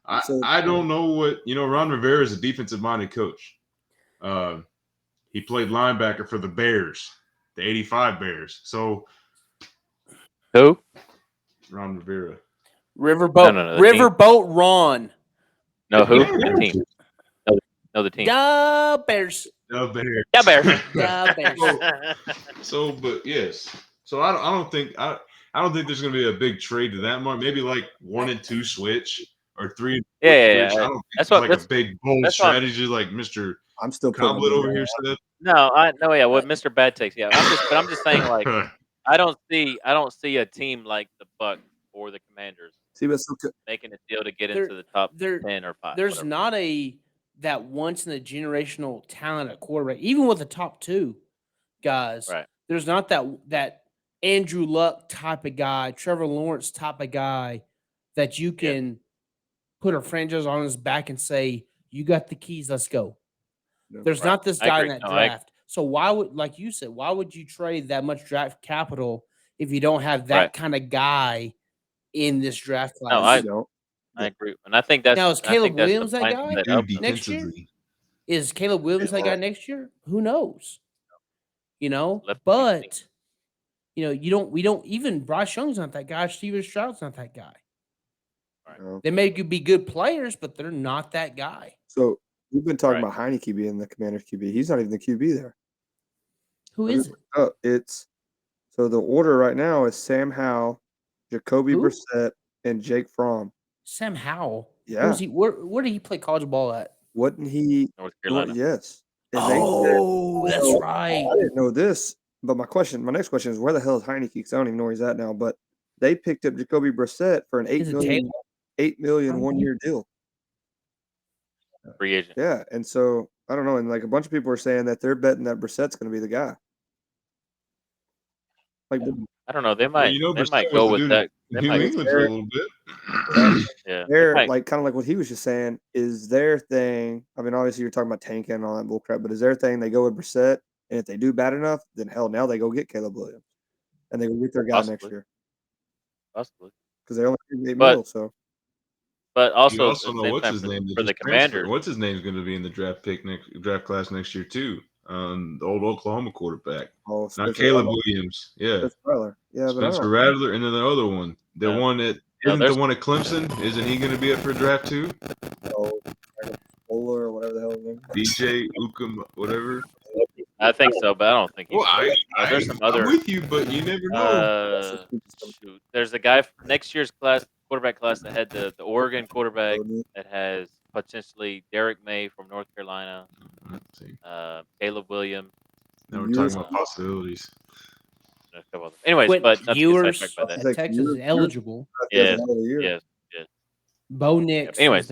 I don't know what, Ron Rivera is a defensive minded coach. He played linebacker for the Bears, the 85 Bears. So who? Ron Rivera. Riverboat. No, Riverboat Ron. No, who? The team. No, the team. The Bears. The Bears. Yeah, Bears. The Bears. So, but yes. So I don't think there's going to be a big trade to that much. Maybe like 1 and 2 switch or 3 and 4 yeah. switch. I don't think that's like a big bold strategy like Mr. I'm still Coblet over here said. No, what Mr. Bad takes. Yeah, I'm just saying, like, I don't see a team like the Bucs or the Commanders making a deal to get into the top 10 or 5. There's not that once in a generational talent at quarterback, even with the top 2 guys. Right. There's not that Andrew Luck type of guy, Trevor Lawrence type of guy that you can put a franchise on his back and say, "You got the keys, let's go." There's not this guy in that draft. So why would, like you said, why would you trade that much draft capital if you don't have that kind of guy in this draft class? No, I agree, and I think that's now is Caleb Williams that guy next year? Is Caleb Williams that guy next year? Who knows? But we don't even Bryce Young's not that guy. Steven Stroud's not that guy. Right. They may be good players, but they're not that guy. So we've been talking about Heineke being the Commander's QB. He's not even the QB there. Who is it? Oh, so the order right now is Sam Howell, Jacoby Brissett, and Jake Fromm. Sam Howell? Yeah. Where did he play college ball at? Wasn't he? North Carolina. Yes. That's right. I didn't know this, but my next question is, where the hell is Heineke? Because I don't even know where he's at now. But they picked up Jacoby Brissett for an $8 million 1-year deal. Free agent. Yeah, and so I don't know, and like a bunch of people are saying that they're betting that Brissett's going to be the guy. Like, I don't know. They might. They might go with that. They New might England for a little bit. Yeah. They're like kind of like what he was just saying. Is their thing? I mean, obviously you're talking about tanking and all that bullcrap, but is their thing they go with Brissett, and if they do bad enough, then hell, now they go get Caleb Williams, and they go get their guy next year. Possibly. Because they only get $8 million, so. But also, you also know what's his name for the Commanders. What's his name's going to be in the draft class next year too? The old Oklahoma quarterback. Oh, not Caleb Williams. Yeah, Spencer Rattler, and then the other one, one that isn't the one at Clemson. Isn't he going to be up for draft too? Oh, Bowler or whatever the hell his name is. DJ Ukum, whatever. I think so, but I don't think he's. Well, there's some other. I'm with you, but you never know. There's a guy from next year's quarterback class that had the Oregon quarterback that has potentially Derek May from North Carolina, Caleb Williams. Now we're talking about possibilities. Anyways, but Ewers, Texas is eligible. Yes. Bo Nix. Anyway,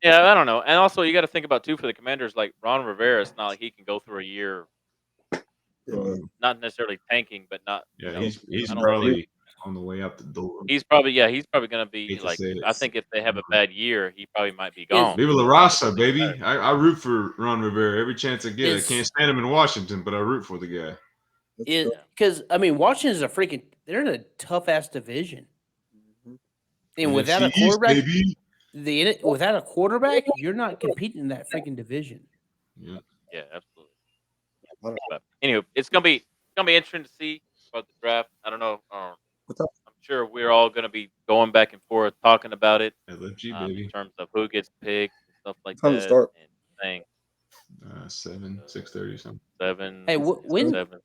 yeah, I don't know. And also, you got to think about, too, for the Commanders, like Ron Rivera, it's not like he can go through a year, not necessarily tanking, but not. Yeah, he's probably on the way out the door. He's probably going to be like, I think if they have a bad year, he probably might be gone. Viva La Raza, baby. I root for Ron Rivera every chance I get. I can't stand him in Washington, but I root for the guy. Because, I mean, Washington is they're in a tough-ass division. And without a NFC East, quarterback, baby. without a quarterback, you're not competing in that freaking division. Yeah. Yeah, absolutely. I don't- But anyway, it's gonna be interesting to see about the draft. I don't know. What's up? I'm sure we're all gonna be going back and forth talking about it LFG, in baby. terms of who gets picked and stuff like Time to that. start. And saying 6:30 something. 7, Hey, when 7.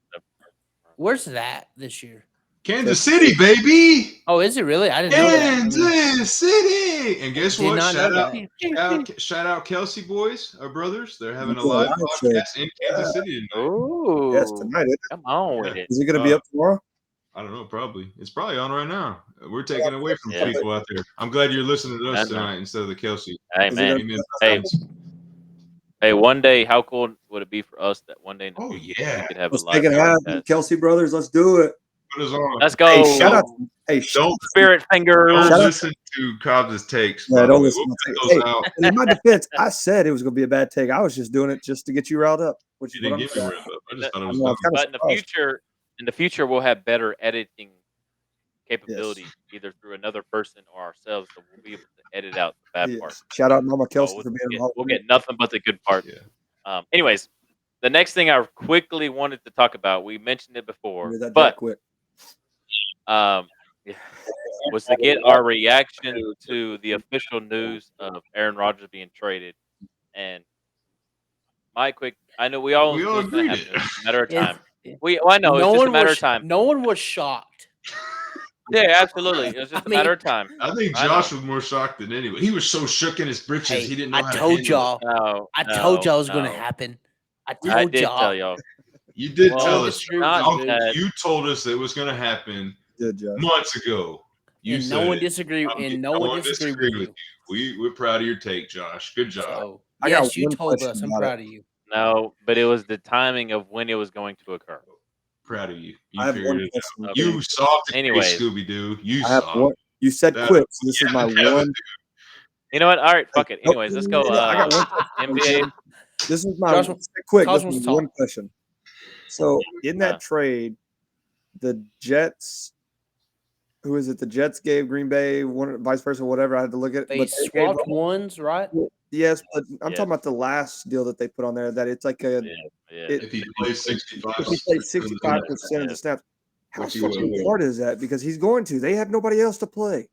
where's that this year? Kansas City, baby. Oh, is it really? I didn't know that. I mean, Kansas City. And guess Did what? not know Shout out Kelsey boys, our brothers. They're having a Yeah, live Lions show. podcast in Kansas City tonight. Ooh, Yes, tonight. Isn't it? come on with Yeah. it. Is it going to be up tomorrow? I don't know, probably. It's probably on right now. We're taking away from Yeah. people out there. I'm glad you're listening to us I know. tonight instead of the Kelsey. Hey Is it man, gonna be hey, hey, one day, how cool would it be for us that one day in the Oh, future yeah. we could have Let's a live take it out. podcast? Kelsey brothers, let's do it. Put us on. Let's go. Hey, shout out. Hey, Don't Spirit Fingers. Don't Shout out- listen to Cobbs' takes. Yeah, by the don't way. listen We'll to cut hey, those out. and in my defense, I said it was going to be a bad take. I was just doing it just to get you riled up, which is You what didn't I'm get me saying. riled up. I just thought it was I'm dumb. kind But of in the surprised. future, we'll have better editing Yes. capability, either through another person or ourselves, so we'll be able to edit out the bad Yes. parts. Shout out Mama So Kelsey we'll for being get, involved. we'll get nothing but the good parts. Yeah. Anyways, the next thing I quickly wanted to talk about, we mentioned it before, That but quick. um, yeah, was to get our reaction to the official news of Aaron Rodgers being traded. And my quick, I know we all We knew all it was going to agreed happen. it. It was just a matter of time. It's- I know it's just a matter was of time. no one was shocked. Yeah, absolutely. It was just I a matter mean- of time. I think I Josh know. was more shocked than anyone. He was so shook in his britches, Hey, he didn't know I how to told handle it. y'all. I No, told y'all it was no, going to no. happen. I I told did y'all. tell y'all. You did Well, tell No us. disagreed not with you, dude. that. You told us it was going to happen Good, Josh. months ago. You And said no one it. disagreed. And no one disagreed with you. We're proud of your take, Josh. Good job. So I got yes, you one told question us. I'm about it. proud of you. No, but it was the timing of when it was going to occur. Proud of you. I You have figured one it question. out. Okay. You soft and Anyways. Scooby Doo. You I have soft. one. You said That- quick, so this is my Yeah, one. You know what? All right, fuck it. Nope. Anyways, let's go. I got one question. NBA. This is my Josh, quick. Cosmos This is talk. one question. So in that Uh. trade, the Jets, who is it? The Jets gave Green Bay one, vice versa, whatever. I had to look at. They But swapped ones, right? yes, but I'm Yes. talking about the last deal that they put on there. That it's like a Yeah. If he plays 65, if he plays 65% of the snaps. How Which he fucking will. hard is that? Because he's going to. They have nobody else to play.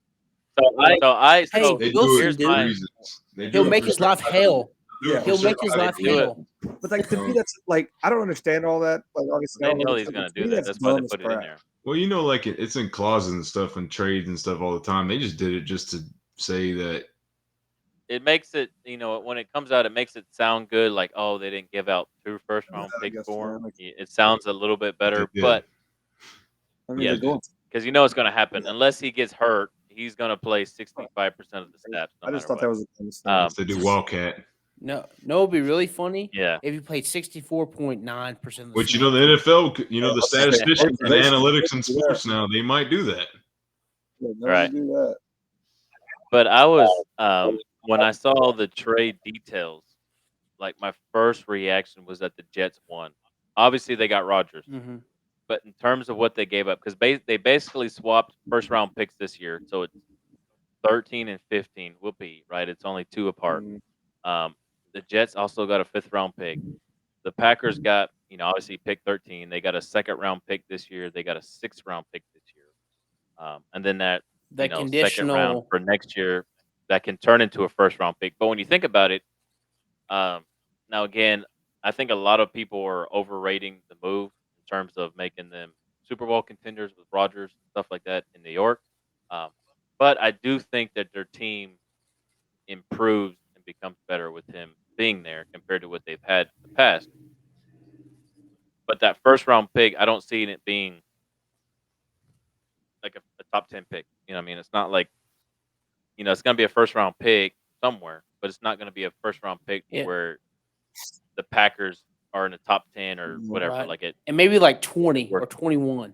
So they do Wilson, it here's for dude. my. reasons. They do He'll it make for his life certain- hell. do it Yeah. for He'll make his certain life do it. hell. But like to me, that's like I don't understand all that. Like obviously, They I don't know know he's the- gonna to me, do that. That's why they dumb as put it in crap. there. Well, you know, like it's in clauses and stuff and trades and stuff all the time. They just did it just to say that. It makes it, when it comes out, it makes it sound good. Like, oh, they didn't give out 2 first-round I picks guess for so. him. It sounds a little bit better, did. but I mean, Yeah. they're going. because it's going to happen unless he gets hurt. He's going to play 65% of the snaps. No I just matter thought what. that was a dumb thing. Um, They do Wildcat, No, it'd be really funny Yeah. if he played 64.9% of the which snaps. the NFL, the statisticians and They- analytics in sports now, they might do that. Yeah, no, Right. you do that. But I was when I saw the trade details, like my first reaction was that the Jets won. Obviously, they got Rodgers, Mhm. but in terms of what they gave up, because they basically swapped first-round picks this year, so it's 13 and 15. Whoopee, right? It's only 2 apart. Mm. The Jets also got a 5th-round pick. The Packers got, obviously pick 13. They got a 2nd-round pick this year. They got a 6th-round pick this year. And then that, The 2nd round conditional. for next year that can turn into a 1st-round pick. But when you think about it, now again, I think a lot of people are overrating the move in terms of making them Super Bowl contenders with Rodgers, stuff like that in New York. But I do think that their team improves and becomes better with him being there compared to what they've had in the past. But that 1st-round pick, I don't see it being like a top 10 pick. You know what I mean? It's not like, it's going to be a 1st-round pick somewhere, but it's not going to be a 1st-round pick Yeah. where the Packers are in the top 10 or whatever. Right. Like it, And maybe like 20 or 21.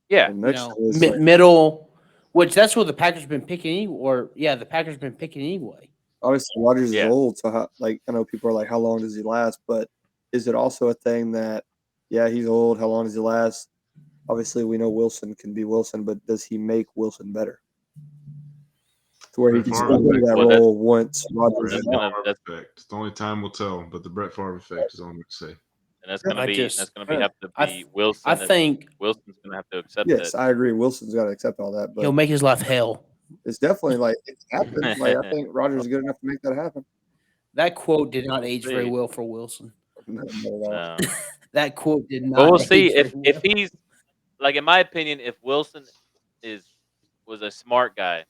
yeah. And next You know, year is like- middle, which that's what the Packers been picking. The Packers been picking anyway. obviously Rodgers Yeah. is old, so I know people are like, how long does he last? But is it also a thing that, yeah, he's old. How long does he last? Obviously, we know Wilson can be Wilson, but does he make Wilson better? to where he Brett can Favre step into effect. that Well, that's- role once Rodgers Brett is That's out. gonna Favre effect. The only time will tell, but the Brett Favre effect is all I'm going to say. and that's gonna I be just have to I be th- Wilson. I think Wilson's gonna have to accept Yes, that. I agree. Wilson's got to accept all that, he'll but make his life hell. it's definitely like it's happened. Like I think Rodgers is good enough to make that happen. That quote did not We'll age very see. well for Wilson. No, not at all. No. That quote did not. But we'll age see very if well. he's like, in my opinion, if Wilson was a smart guy,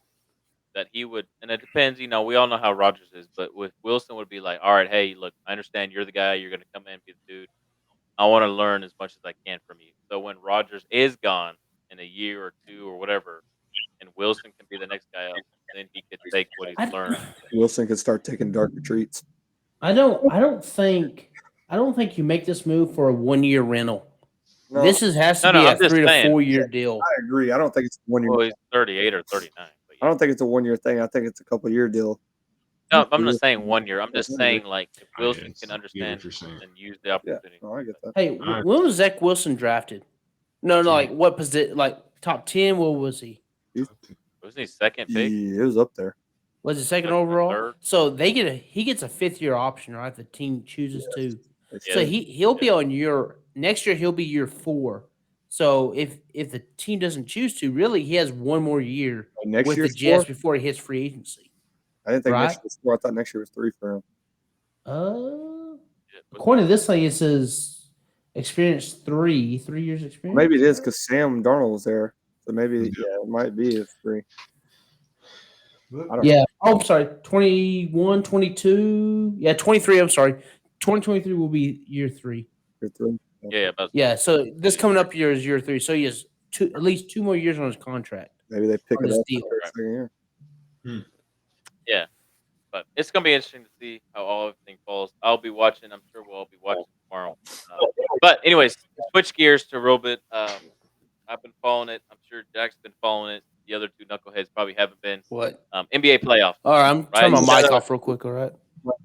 that he would, and it depends. We all know how Rogers is, but with Wilson would be like, all right, hey, look, I understand you're the guy. You're gonna come in and be the dude. I want to learn as much as I can from you. So when Rogers is gone in a year or two or whatever, and Wilson can be the next guy up, then he could take what he's I, learned. Wilson could start taking dark retreats. I don't think you make this move for a 1-year rental. No, This has to No, be a I'm just 3 to saying. 4 year deal. I agree. I don't think it's a 1 year. Well, he's 38 or 39. But I don't think it's a 1 year thing. I think it's a couple year deal. no, I'm not saying 1 year. I'm just saying, like, if I get Wilson it. can I get what understand you're saying. and use the Yeah, opportunity. no, I get that. Hey, Alright. when was Zach Wilson drafted? No, like what position? Like top 10? What was he? Wasn't he second pick? It was up there. Was it second Second or overall? third? So he gets a 5th-year option, right? The team chooses to. It's So Yeah. he'll be on your next year. He'll be year 4. So if the team doesn't choose to, really, he has 1 more year next with the year's Jets 4? before he hits free agency. I didn't think next right? year was 4. I thought next year was 3 for him. According to this thing, it says experience 3 years experience. Maybe it is because Sam Darnold was there. So maybe it might be a 3. I don't Yeah. Oh, I'm sorry. 21, 22. Yeah, 23. I'm sorry. 2023 will be year 3. know. 3. Yeah, but Yeah. So this coming up year is year 3. So he has at least 2 more years on his contract. Maybe they pick On it this up deal. for the second year. yeah. But it's gonna be interesting to see how all everything falls. I'll be watching. I'm sure we'll all be watching tomorrow. But anyways, switch gears to a little bit. I've been following it. I'm sure Jack's been following it. The other two knuckleheads probably haven't been. What? NBA playoffs. All right. I'm turning Right. my mic off real quick. All right.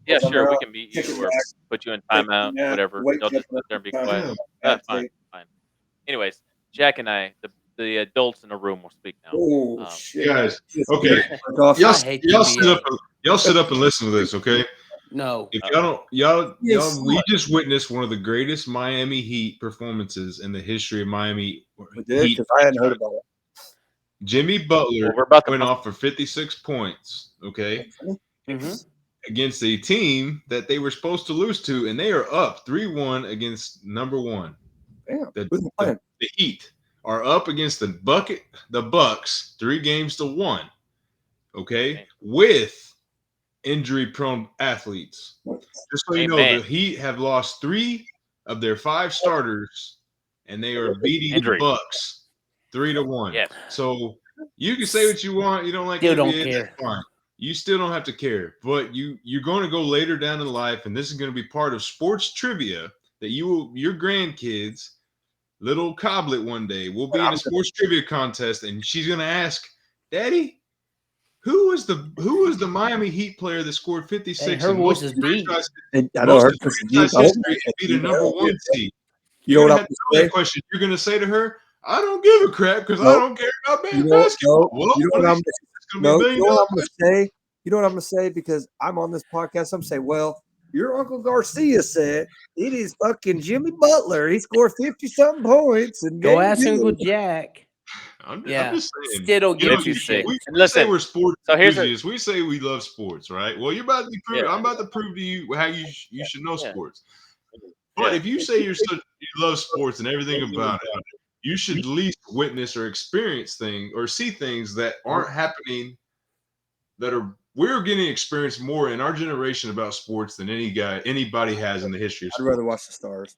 Yeah, sure. We can mute you or put you in timeout, whatever. Y'all just sit there and be quiet. That's fine. Anyways, Jack and I, the adults in the room, will speak now. Oh, shit. Guys, okay. Off. Y'all, I hate y'all DBA. sit up and listen to this, okay? No. If y'all don't, y'all, Yes. we just witnessed one of the greatest Miami Heat performances in the history of Miami We did Heat. because I hadn't heard about it. Jimmy Butler Well, we're about to went off for 56 points, okay, Mhm. against a team that they were supposed to lose to, and they are up 3-1 against number 1. Damn. The, Who's playing? the Heat are up against the Bucks 3-1, okay, with injury-prone athletes. Just so you know, Amen. the Heat have lost 3 of their 5 starters, and they are beating Injury. the Bucks 3-1. Yeah. So you can say what you want. You don't like Still don't NBA, care. that's fine. You still don't have to care. But you're going to go later down in life, and this is going to be part of sports trivia that your grandkids, little Coblet one day, will be in a sports trivia contest, and she's going to ask, Daddy, who was the Miami Heat player that scored 56 Hey, her in voice most is deep. franchise, I know most her of franchise history and beat a number 1 seed? You know You're what gonna I'm have to gonna know say? that question. You're going to say to her, I don't give a crap because I Nope. don't care about You know, basketball. no, Well, you know one what of I'm these days it's going to no, be a you $1 know million what I'm gonna say? You know what I'm gonna say? Because I'm on this podcast, I'm saying, well, your Uncle Garcia said it is fucking Jimmy Butler. He scored 50-something points and Go ask Uncle Jack. I'm Yeah. just saying. Still don't You give know, two shits. we And say listen, we're sports so here's a- enthusiasts. We say we love sports, right? Well, you're about to prove. Yeah. I'm about to prove to you how you should know Yeah. sports. But Yeah. if you say you love sports and everything about it, you should at least witness or experience things or see things that aren't happening. We're getting experience more in our generation about sports than anybody has in the history of I'd sports. rather watch the stars.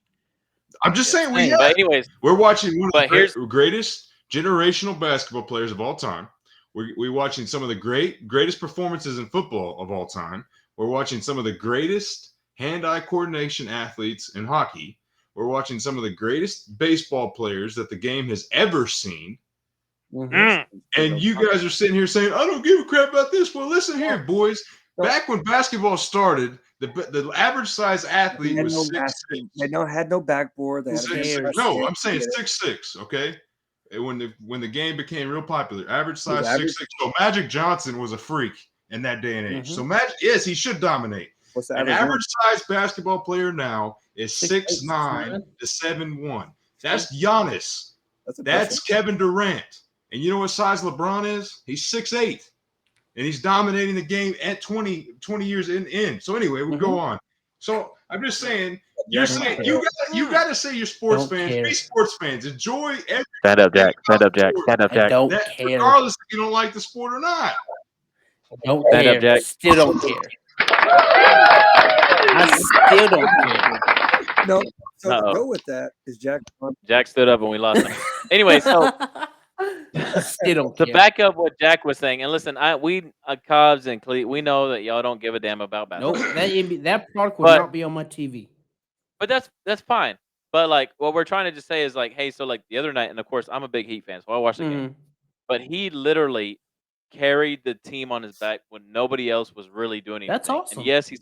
I'm just saying we But anyways, we're watching one of But here's- the greatest generational basketball players of all time. We're watching some of the greatest performances in football of all time. We're watching some of the greatest hand-eye coordination athletes in hockey. We're watching some of the greatest baseball players that the game has ever seen. And you guys are sitting here saying, I don't give a crap about this. Well, listen here, boys. Back when basketball started, the average size athlete was 6'6". They had no backboard. They had Six- a no, I'm saying 6'6", okay? when the game became real popular. Average size average? 6'6". So Magic Johnson was a freak in that day and age. Mhm. So Magic, yes, he should dominate. What's the An average? average size basketball player now is 6'9" to 7'1". That's Giannis. That's That's Kevin Durant. And you know what size LeBron is? He's 6'8". And he's dominating the game at 20 years in. So anyway, we go on. So I'm just saying, you're saying you gotta say you're sports Don't fans. care. Be sports fans. Enjoy every Stand up, Jack. Stand up, Jack. Stand up, I Jack. don't that, care. regardless if you don't like the sport or not. Don't Stand care. up, Jack. Still don't care. I still don't care. No, so Uh-oh. go with that is Jack. Jack stood up and we lost him. Anyway, so Still don't to care. back up what Jack was saying, and listen, we Cobbs and Cleat, we know that y'all don't give a damn about Nope, basketball. that product would But- not be on my TV. But that's fine. But like what we're trying to just say is like, hey, so like the other night, and of course I'm a big Heat fan, so I watched the game. Mhm. But he literally carried the team on his back when nobody else was really doing anything. That's awesome. And yes, he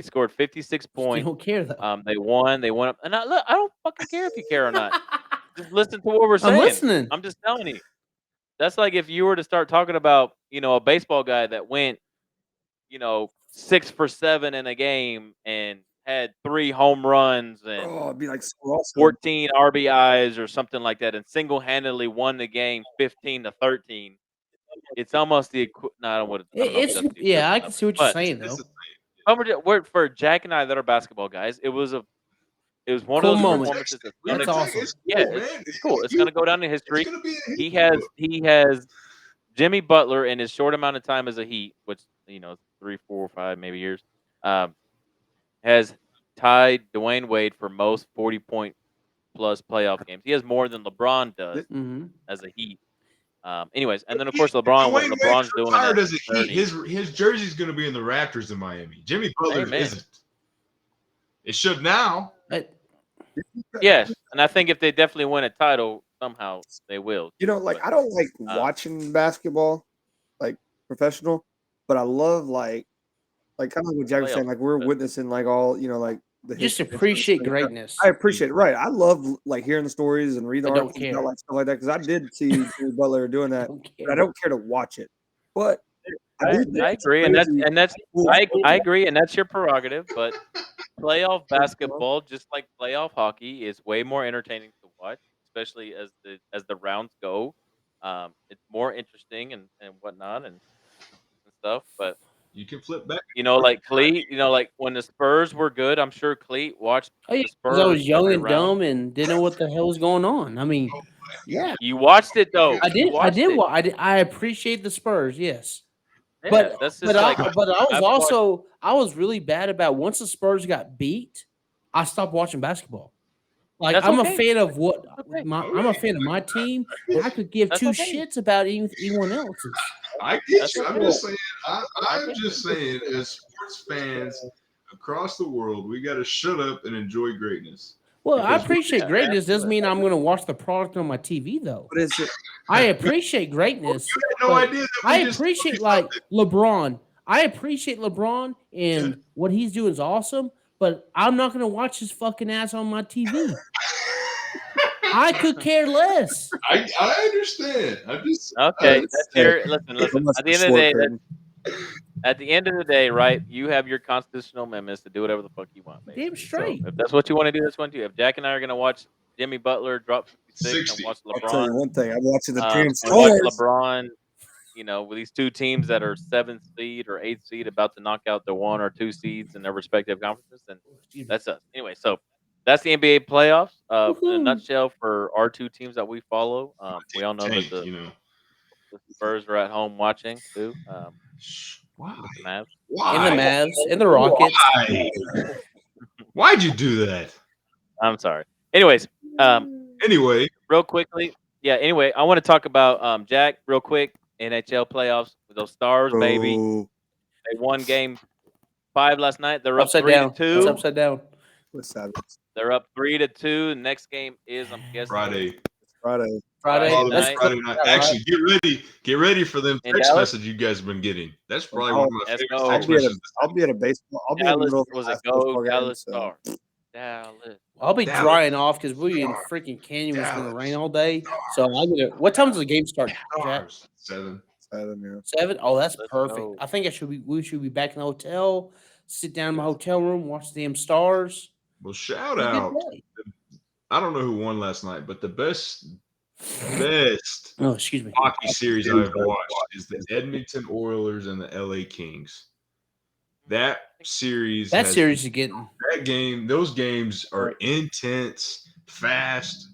scored 56 Still points. don't care though. They won up. And I don't fucking care if you care or not. Just listen to what we're saying. I'm listening. I'm just telling you. That's like if you were to start talking about, a baseball guy that went, 6 for 7 in a game and had 3 home runs and Oh, it'd be like so awesome. 14 RBIs or something like that, and single-handedly won the game 15-13. It's almost the no, I don't want to. I can see what you're saying though. For Jack and I that are basketball guys, it was one Cool of those moment. performances that's That's gonna, awesome. it's cool. It's gonna go down in history. It's gonna be a He Heat has book. he has Jimmy Butler in his short amount of time as a Heat, which 3, 4, 5 maybe years, has tied Dwayne Wade for most 40-point plus playoff games. He has more than LeBron does Mhm. as a Heat. Anyways, and then of course LeBron, what Dwayne LeBron's Wade's doing retired at as a Heat. 30. His jersey's going to be in the rafters in Miami. Jimmy Butler Amen. isn't. It should now. Yes, and I think if they definitely win a title, somehow they will. I don't like watching basketball, like professional, but I love like kind of like what Jack was saying. Like we're witnessing like all like the Just history and appreciate stuff. greatness. I appreciate it. Right. I love like hearing the stories and reading I don't articles care. about like stuff like that because I did see Jimmy Butler doing I that, don't but I care. don't care to watch it. But I agree, and that's I agree, and that's your prerogative. But playoff basketball, just like playoff hockey, is way more entertaining to watch, especially as the rounds go. It's more interesting and whatnot and stuff. But You can flip back. like Cleat, like when the Spurs were good, I'm sure Cleat watched Oh yeah, the Spurs. because I was young every and round. dumb and didn't know what the hell was going on. I mean, yeah, You watched it though. I You did. I watched did. it. I appreciate the Spurs. Yes. Yeah, But that's but just like I was I've watched- also I was really bad about once the Spurs got beat, I stopped watching basketball. Like That's I'm okay. a fan of what Okay. I'm a fan of my team. I could give That's two okay. shits about anyone else's. I get That's you. I'm okay. just saying. I'm just saying, as sports fans across the world, we got to shut up and enjoy greatness. Well, I Because appreciate greatness. Doesn't mean I'm going to watch the product on my TV though. But is it? I appreciate greatness. You had no but idea that I we just appreciate told you like LeBron. I appreciate LeBron and what he's doing is awesome, but I'm not going to watch his fucking ass on my TV. I could care less. I understand. I'm just Okay, that's listen. Almost At the end of the day, at the end of the day, right? You have your constitutional amendments to do whatever the fuck you want, baby. Damn straight. So if that's what you want to do, that's what you do. If Jack and I are gonna watch Jimmy Butler drop 56 60. and watch I'll tell you LeBron, one thing. I'm watching the damn and watch Stars. LeBron, with these two teams that are 7th seed or 8th seed about to knock out the 1 or 2 seeds in their respective conferences, then that's us. Anyway, so that's the NBA playoffs. In a Woohoo. nutshell, for our two teams that we follow, we all know tank, that the Spurs are at home watching too. Why? With the Mavs. Why? And the Mavs and the Rockets. Why? Why'd you do that? I'm sorry. Anyways, Anyway, real quickly, Anyway, I want to talk about Jack real quick. NHL playoffs with those Stars, baby. Oh, They won Game 5 last night. They're up Upside 3 down. to It's 2. upside down. what's that? They're up 3 to 2. The next game is, I'm guessing, Friday. Friday. Friday Oh, night. that's Friday night. Actually, get ready for them In text Dallas? message you guys have been getting. That's probably one of my Let's favorite go. text I'll be at messages. a baseball. I'll be in the Dallas middle of was a a basketball go game, Dallas so Star. Dallas. I'll be Dallas. drying off because we in freaking Canyon was going to rain all day. So I get it. What time does the game start, Jack? 7. 7, yeah. 7? Oh, that's Let's perfect. go. I think we should be back in the hotel, sit down in my hotel room, watch the damn stars. Well, shout It's a good out. day. I don't know who won last night, but the best Oh, excuse me. hockey series I've watched is the Edmonton Oilers and the LA Kings. That series That has series is getting. those games are intense, fast,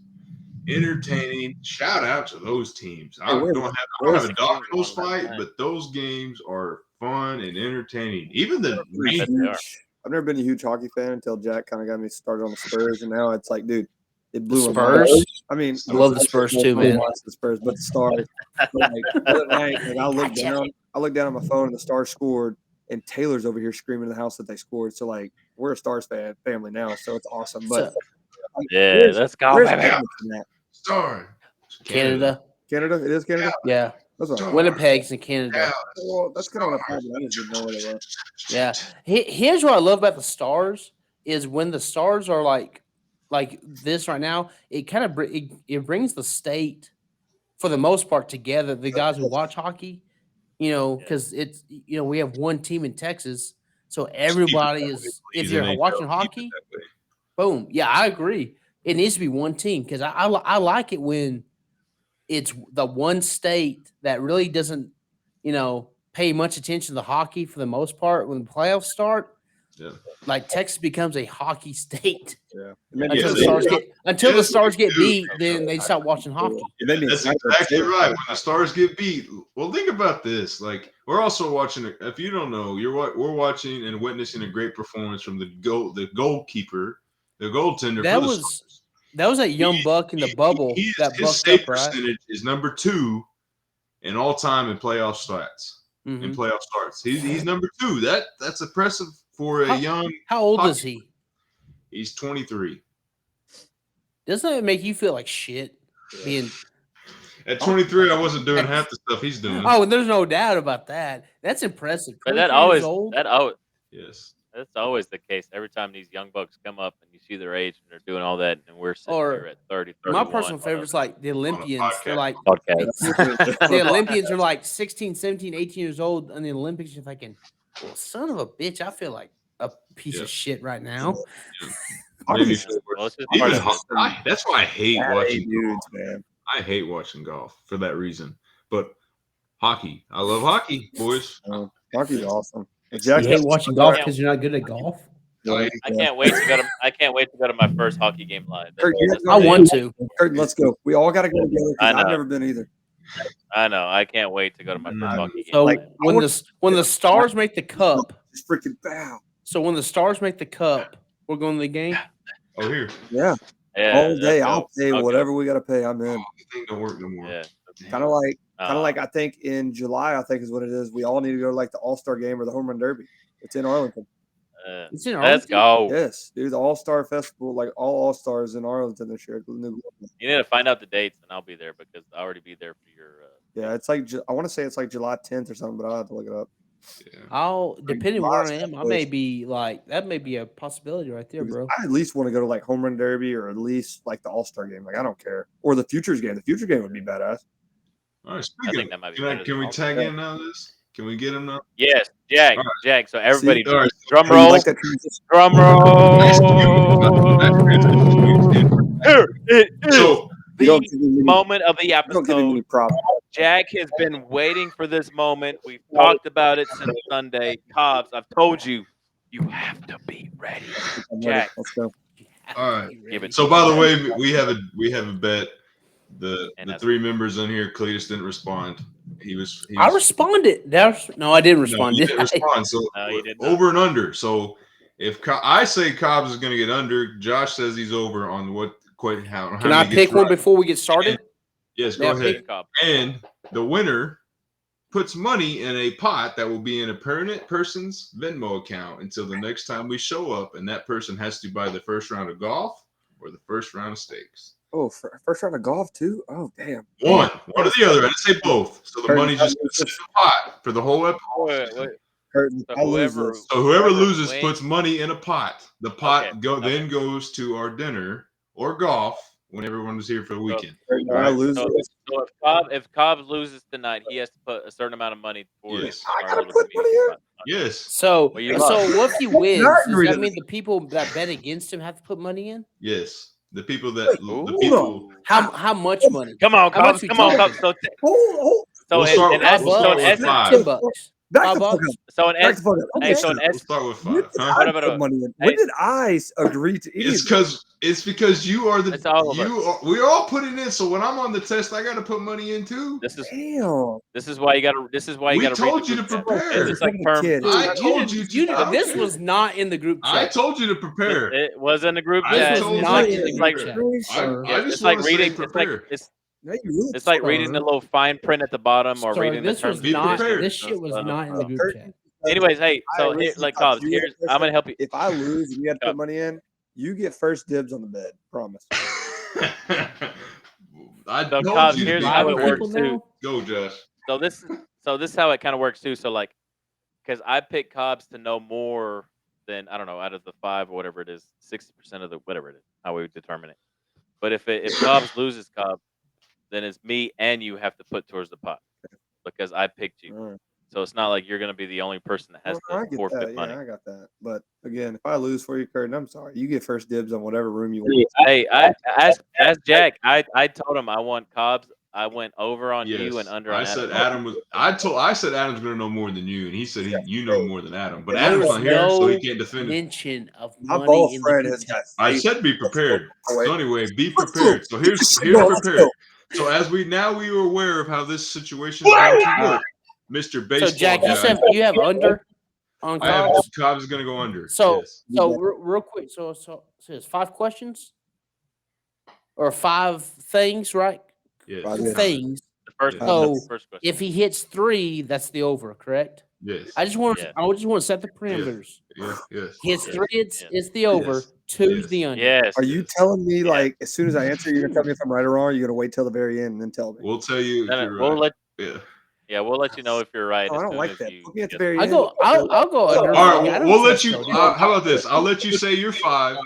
entertaining. Shout out to those teams. I don't have a dog in those fight, but those games are fun and entertaining. Even the bet they are. I've never been a huge hockey fan until Jack kind of got me started on the Spurs, and now it's like, dude, it blew The my mind. Spurs? I mean, I love the Spurs too, man. The Spurs, but the Stars. But like the other night, like I looked down at my phone, and the Stars scored, and Taylor's over here screaming in the house that they scored. So like, we're a Stars family now, so it's awesome. But Yeah, let's go, where's baby. Edmonton at? Star. Canada. Canada? It is Canada. Yeah. That's what. Winnipeg's in Canada. Well, that's kind of what I thought. I just didn't know where they were. Yeah. Here's what I love about the Stars is when the Stars are like this right now, it kind of it brings the state for the most part together. The guys who watch hockey, because it's we have one team in Texas, so everybody is. If you're watching hockey, boom. Yeah, I agree. It needs to be one team because I like it when it's the one state that really doesn't, pay much attention to hockey for the most part. When the playoffs start, like Texas becomes a hockey state. Yeah. Until the Stars get beat, then they stop watching hockey. That's exactly right. When the Stars get beat, well, think about this. Like we're also watching. If you don't know, we're watching and witnessing a great performance from the goalkeeper, the goaltender. That was that young buck in the bubble. That his save percentage is number 2 in all time in playoff stats. Mm-hmm. In playoff starts, he's number 2. That's impressive for a young. How old is he? He's 23. Doesn't that make you feel like shit? Being at 23, I wasn't doing half the stuff he's doing. Oh, there's no doubt about that. That's impressive. But that's always the case. Every time these young bucks come up and you see their age and they're doing all that, and we're sitting here at 30, 31. My personal favorite is like the Olympians. They're like the the Olympians are like 16, 17, 18 years old, and the Olympics you're thinking, well, son of a bitch, I feel like a piece of shit right now. That's why I hate watching dudes, man. I hate watching golf for that reason. But hockey, I love hockey, boys. Hockey's awesome. You hate watching golf because you're not good at golf? I can't wait to go to my first hockey game live. I want to. Curtin, let's go. We all got to go together. I've never been either. I know. I can't wait to go to my first hockey game. So when the Stars make the cup, just freaking bow. So when the Stars make the cup, we're going to the game. Oh, here. Yeah. All day. I'll pay whatever we got to pay. I'm in. The thing don't work no more. Yeah. Kind of like I think in July, I think is what it is. We all need to go to like the All-Star game or the Home Run Derby. It's in Arlington. It's in Arlington. Let's go. Yes, dude. The All-Star Festival, like all All-Stars in Arlington this year. You need to find out the dates, and I'll be there because I'll already be there for your. Yeah, it's like I want to say it's like July 10th or something, but I'll have to look it up. Yeah. Depending where I am, I may be like that. May be a possibility right there, bro. I at least want to go to like Home Run Derby or at least like the All-Star game. Like I don't care, or the Futures game. The Future game would be badass. All right, can we tag in now? Can we get him now? Yes, Jack. Right. Jack. So everybody, drum roll. Like drum roll. Here it is. So, the moment of the episode. Jack has been waiting for this moment. We've talked about it since Sunday. Cobbs, I've told you, you have to be ready. Jack, let's go. All right. So, by the way, we have a bet. The 3 members on here, Cletus didn't respond. I responded. No, I didn't respond. No, didn't respond. So over and under. So if I say Cobbs is going to get under, Josh says he's over on how. Can I pick one before we get started? Yes, go ahead. And the winner puts money in a pot that will be in a permanent person's Venmo account until the next time we show up, and that person has to buy the first round of golf or the first round of steaks. Oh, first round of golf too? Oh, damn. One or the other. I didn't say both. So the money just sits in the pot for the whole episode. Curtain, So I lose whoever this. So whoever loses wins- puts money in a pot. The pot Okay, then goes to our dinner or golf when everyone was here for the weekend. Curtain, All I right. lose So, this. so if Cobbs loses tonight, he has to put a certain amount of money towards Yes. I our gotta little put money community in. fund. Yes. So, Well, you so lost. what if he Not wins? Does agree to that mean this. the people that bet against him have to put money in? Yes. The people that Wait, the hold people. How much money? Come on, How much Cobbs. we Come on, talking? Cobbs. Hold. So We'll in, start- in, we'll ess- so start in with essence, five. Back $5 the fuck bucks. up. so in Back es- the fuck up. hey, Okay, so in We'll essence, start with when 5. did Huh? I Hold on. put money in? When Hey. did I agree to any It's of this? because you are It's all of us. we're all putting in. So when I'm on the test, I got to put money in too. This is Damn. why you got to. This is why you We got to read the told you group to chat. prepare. It's like Like a term. kid. I Dude, told you to. I don't this care. was not in the group I chat. told you to prepare. It was in the group I chat. This was told It's you not to in the it's group like chat. Sir. I yes, just it's like want to say reading. prepare. Now you really It's like sir. reading the little fine print at the bottom or Sir, reading the this was terms Be and not. prepared. This conditions and shit was stuff. not in the So. group chat. Anyways, hey, I so agree here, to like Cobbs. Cobbs, You here's first I'm gonna step. help you. If I lose and you had to put Cobbs. money in, you get first dibs on the bed. Promise. I So told Cobbs, you to here's be how it prepared. works too. now? Go, Josh. So this is how it kind of works too. So like, because I picked Cobbs to know more than I don't know out of the 5 or whatever it is, 60% of the whatever it is, how we would determine it. But if Cobbs loses Cobbs, then it's me and you have to put towards the pot because I picked you. All right. So it's not like you're gonna be the only person that has Well, I to get forfeit that. money. Yeah, I got that. But again, if I lose for you, Curtin, I'm sorry. You get first dibs on whatever room you want. Hey, I asked Jack. I told him I want Cobbs. I went over on you and Yes, under I on said Adam. Adam was. I said Adam's gonna know more than you, and he said you know more than Adam. But There Adam's was not here, so he no can't defend it. mention of My money ball in the friend group has chat. got I faith. said be prepared. So anyway, be Let's prepared. So here's go. Let's prepared. go. So as we are aware of how this situation is going to work, Mr. Baseball So Jack, you guy, said you have under on I have Cobbs. Cobbs is gonna go under. So Yes. real quick. So it's 5 questions or 5 things, right? Yes. Right. Things. The first Yeah. question. So First question. if he hits 3, that's the over, correct? Yes. I just want Yeah. to set the parameters. Yes. Hits Yes. 3, it's the over. Yes. 2's Yes. the under. Yes. Are you Yes. telling me Yeah. like as soon as I answer, you're gonna tell me if I'm right or wrong? Or you're gonna wait till the very end and then tell me? We'll tell you if Then you're we'll right. let Yeah. we'll let you know if you're right Oh, as I don't soon like as that. you Put me at the get very I end. go. I'll go under. All right, I don't we'll let trust you. Cody. How about this? I'll let you say your 5,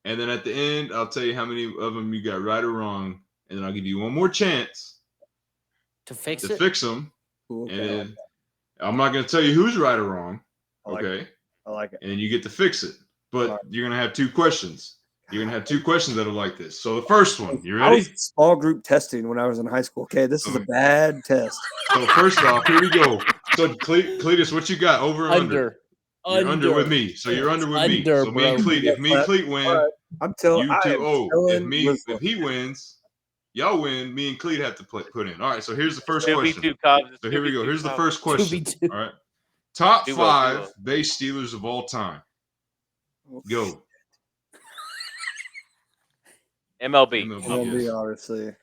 and then at the end, I'll tell you how many of them you got right or wrong, and then I'll give you one more chance to fix to it. fix them. Cool, And okay. then I'm not going to tell you who's right or wrong. I like Okay, I like it. and you get to fix it. But All right. you're going to have 2 questions. You're going to have 2 questions that are like this. So the first one, you I ready? was small group testing when I was in high school. Okay, this is a bad test. So first off, here we go. So Cletus, what you got? Over or under? You're under with me. So you're under with me. Under, So me and bro. Cleet, if me and Cleet win, All right. I'm telling you I 2 am oh. telling If he wins, y'all win. Me and Cleet have to put in. All right. So here's the first question. 2v2 Cobbs. So here we go. Here's the first 2v2. question. All right. Top Duo, 5 duo. base stealers of all time. Go. MLB. MLB, obviously.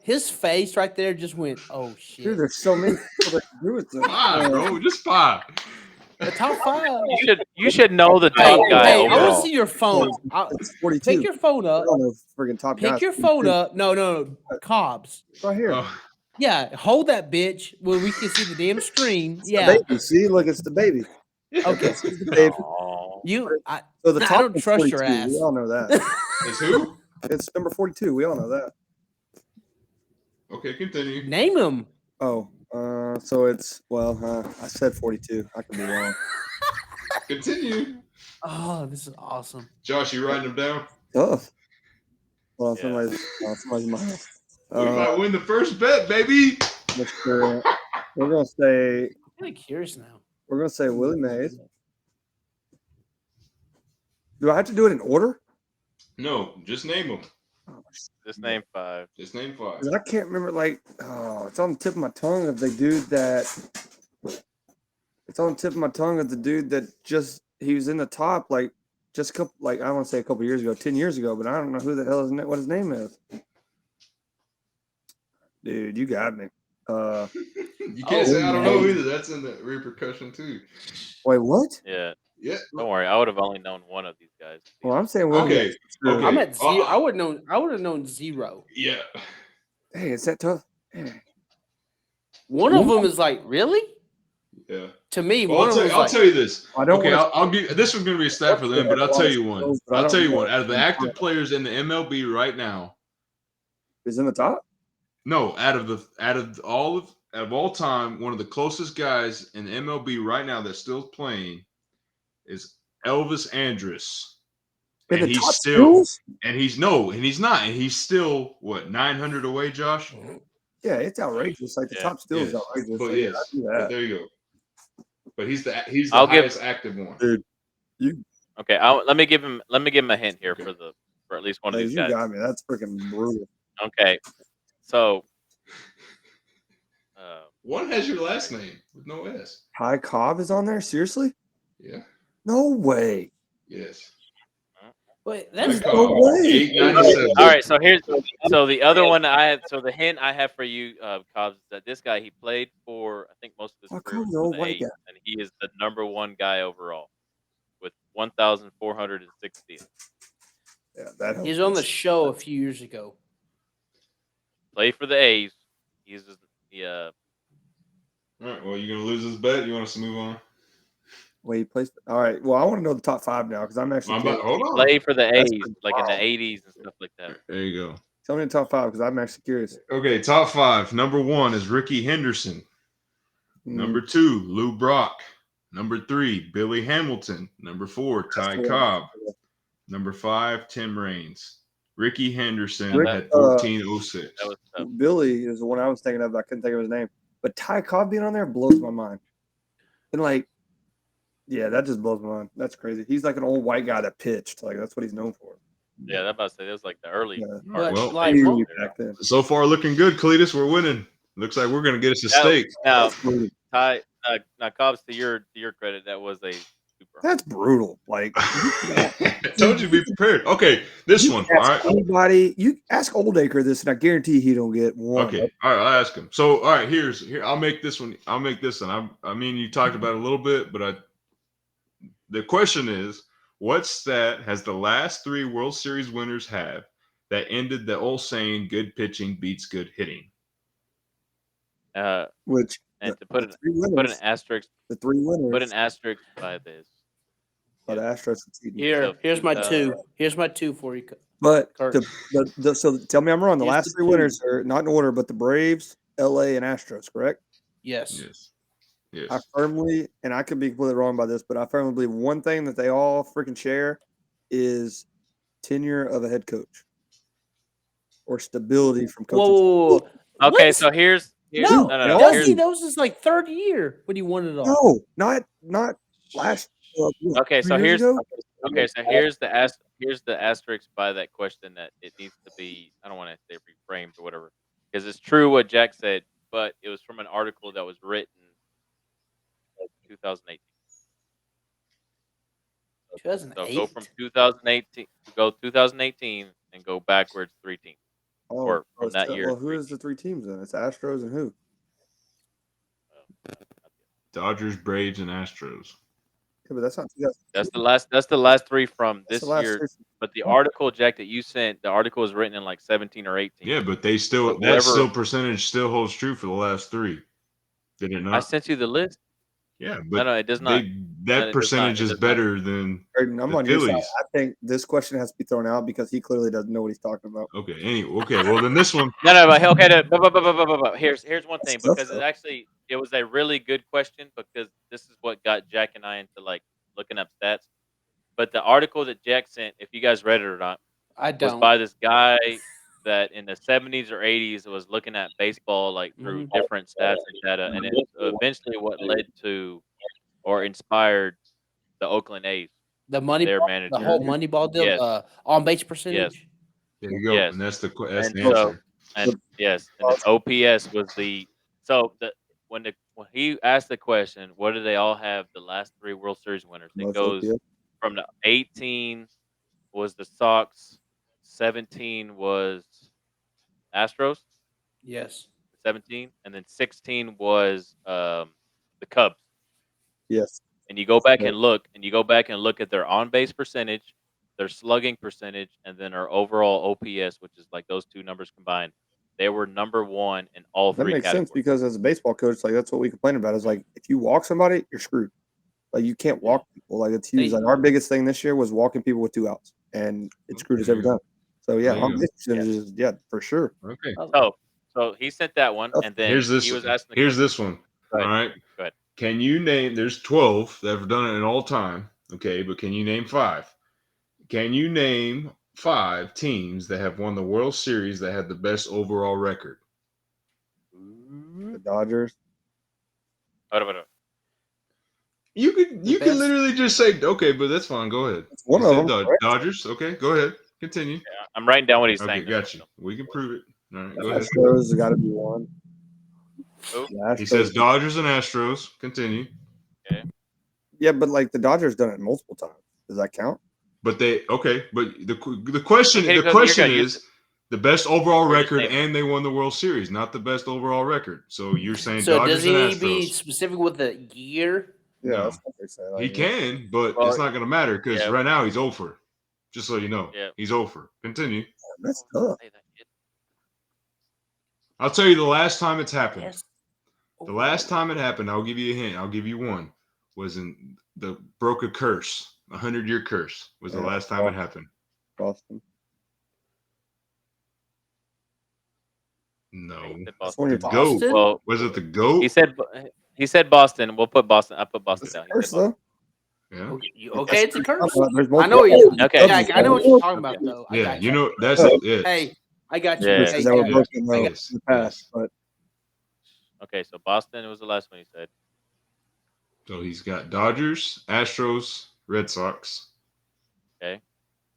His face right there just went, oh shit. Dude, there's so many people that can do with them. 5, bro. Just 5. The top 5. You should know the top guy Hey, I want to overall. see your phone. It's 42. Pick your phone up. I don't know friggin' top guys. Pick your phone up. No. Cobbs. Right here. Oh, Yeah, hold that bitch where we can see the damn screen. It's Yeah. the baby. See, look, it's the baby. Okay. It's the baby. Aw. So the I top don't one's trust your 42. ass. We all know that. it's who? It's number 42. We all know that. Okay, continue. Name him. Oh, so it's I said 42. I could be wrong. Continue. Oh, this is awesome. Josh, you writing them down? Tough. Well, Yeah. somebody's in my house. We might win the first bet, baby. Mr. We're gonna say I'm kind of curious now. Willie Mays. Do I have to do it in order? No, just name them. Just name 5. Just name 5. 'Cause I can't remember. Like, it's on the tip of my tongue of the dude that. It's on the tip of my tongue of the dude that he was in the top I want to say a couple years ago, 10 years ago, but I don't know who the hell what his name is. Dude, you got me. You can't say I don't know either. That's in the repercussion too. Wait, what? Yeah. Yeah. Don't worry. I would have only known one of these guys. Well, I'm saying Willie Okay. Mays for sure. Okay. I'm at 0. I would have known 0. Yeah. Hey, is that tough? Hey. One of them is like, really? Yeah. To me, Well, one of them was I'll like, tell you this. I don't Okay, want I'll give this one's going to be a stat for them, but I'll tell you one. but I I'll don't tell you know. one. Out of the active players in the MLB right now, Is in the top. no, out of all time, one of the closest guys in the MLB right now that's still playing is Elvis Andrus. In And the he's top still schools? and he's no, and he's not. And he's still what 900 away, Josh? Yeah, it's outrageous. Like the Yeah. top still Yes. is outrageous. But So, yeah, I yes. do But that. there you go. But he's the I'll give. highest active one. Dude, you Okay, let me give him. Let me give him a hint here Okay. for at least one of hey, these you guys. got me. That's freaking brutal. Okay, so One has your last name with no S. Ty Cobb is on there? Seriously? Yeah. No way. Yes. wait, Ty that's Cobb, no way. 897. all right. So here's the other one I have. So the hint I have for you, Cobbs, is that this guy he played for I think most of his How career come was the for old the white A's, guy? and he is the number one guy overall with 1,460. Yeah, that helps. he was on the show a few years ago. Played for the A's. He's the All right. Well, you're gonna lose this bet. You want us to move on? Wait, he plays. All right. Well, I want to know the top 5 now because I'm actually I'm about, curious. hold on. played for the That's A's pretty like in the wild. 80s and stuff like that. There you go. Tell me the top 5 because I'm actually curious. Okay, top 5. Number 1 is Ricky Henderson. Number 2, Lou Brock. Number 3, Billy Hamilton. Number 4, Ty Cobb. Number 5, Tim Raines. Ricky Henderson Rick, had 1406. That was tough. Billy is the one I was thinking of. I couldn't think of his name. But Ty Cobb being on there blows my mind. And like, yeah, that just blows my mind. That's crazy. He's like an old white guy that pitched. Like that's what he's known for. Yeah, that about to say that was like the early. Yeah. All right, well, like, Way back then. so far looking good, Cletus. We're winning. Looks like we're gonna get us a steak. Now, That's brutal. Ty, now Cobbs, to your credit, that was a super. That's brutal. Like I told you to be prepared. Okay, this you one. can All ask right. anybody. You ask Oldacre this, and I guarantee he don't get one. Okay. All right. I'll ask him. So, all right. Here. I'll make this one. I mean, you talked about it a little bit, but the question is, what stat has the last 3 World Series winners have that ended the old saying, "Good pitching beats good hitting"? Which And to put an asterisk, the 3 winners. put an asterisk by this. By the Astros succeeding. here's my 2. Here's my 2 for you. But Kurt. so tell me I'm wrong. The Here's last the 3 two. winners are not in order, but the Braves, LA, and Astros, correct? Yes. Yes. Yes. I firmly, and I could be completely wrong by this, but I firmly believe one thing that they all freaking share is tenure of a head coach or stability from coaching. Whoa. Okay, What? so here's No, no. Dusty, Here's, that was his like 3rd year when he won it all. No, not last. okay, 3 so years here's ago? here's the asterisk by that question that it needs to be. I don't want to say reframed or whatever because it's true what Jack said, but it was from an article that was written in 2018. So go from 2008. 2018 and go backwards 3 teams. Or from that year. Well, who is the 3 teams then? It's Astros and who? Dodgers, Braves, and Astros. Yeah, but that's not 2000. That's the last 3 from That's this the last year. 3. But the article, Jack, that you sent, the article was written in like 17 or 18. Yeah, but they still But that still percentage still holds true for the last 3. Did it I not? sent you the list. Yeah, but No, it does not. that percentage is better than Braden, I'm the on your side. Phillies. I think this question has to be thrown out because he clearly doesn't know what he's talking about. Okay. Anyway, okay. Well, then this one. No, but okay. But here's one thing That's tough, because though. it was a really good question because this is what got Jack and I into like looking up stats. But the article that Jack sent, if you guys read it or not, I was don't. by this guy that in the 70s or 80s was looking at baseball like through different stats and data, and it's eventually what led to or inspired the Oakland A's. The money, their ball, manager. the whole money ball deal, Yes. on base percentage. There you go. Yes. And that's the And answer. so, and yes, and then OPS was the when he asked the question, what do they all have the last 3 World Series winners? It Most goes OPS. from the 18 was the Sox, 17 was Astros, Yes. 17, and then 16 was the Cubs. Yes. And you go back and look, at their on base percentage, their slugging percentage, and then our overall OPS, which is like those 2 numbers combined. they were number one in all That three makes categories. sense because as a baseball coach, like that's what we complain about. Is like if you walk somebody, you're screwed. Like you can't walk people. Like it's huge. Like our biggest thing this year was walking people with 2 outs, and it screwed us every time. So yeah, on base percentages, yeah, for sure. Okay. So he sent that one, and then Here's this. he was asking. Here's this one. Go ahead. All right. Go ahead. Can you name? There's 12 that have done it in all time. Okay, but can you name 5? Can you name 5 teams that have won the World Series that had the best overall record? The Dodgers. What? You could literally just say okay, but that's fine. Go ahead. It's one You of said them. Dodgers. Okay, go ahead. Continue. Yeah, I'm writing down what he's Okay, saying. got you. We can prove it. All right, go ahead. Astros has got to be one. Oh. He says Dodgers and Astros. Continue. Okay. Yeah, but like the Dodgers done it multiple times. Does that count? But the question is the best overall record, and they won the World Series, not the best overall record. So you're saying Dodgers and Astros. Does he be specific with the year? Yeah, No. that's what they say. Like, He can, but it's not going to matter because right now he's over. Just so you know, he's over. Continue. That's tough. I'll tell you the last time it's happened. Yes. The last time it happened, I'll give you a hint. I'll give you one. Was in the broke a curse. 100-year curse was the last time it happened. Boston. No. Boston. The GOAT. Well, was it the GOAT? He said Boston. We'll put Boston. I put Boston down. Curse though. Yeah. Okay, it's a curse. I know you. Okay. Jack, I know what you're talking about though. Yeah, you know that's it. Hey, I got you. Yeah. Hey, That were broken in the Yes. past, but Okay, so Boston was the last one he said. So he's got Dodgers, Astros, Red Sox. Okay.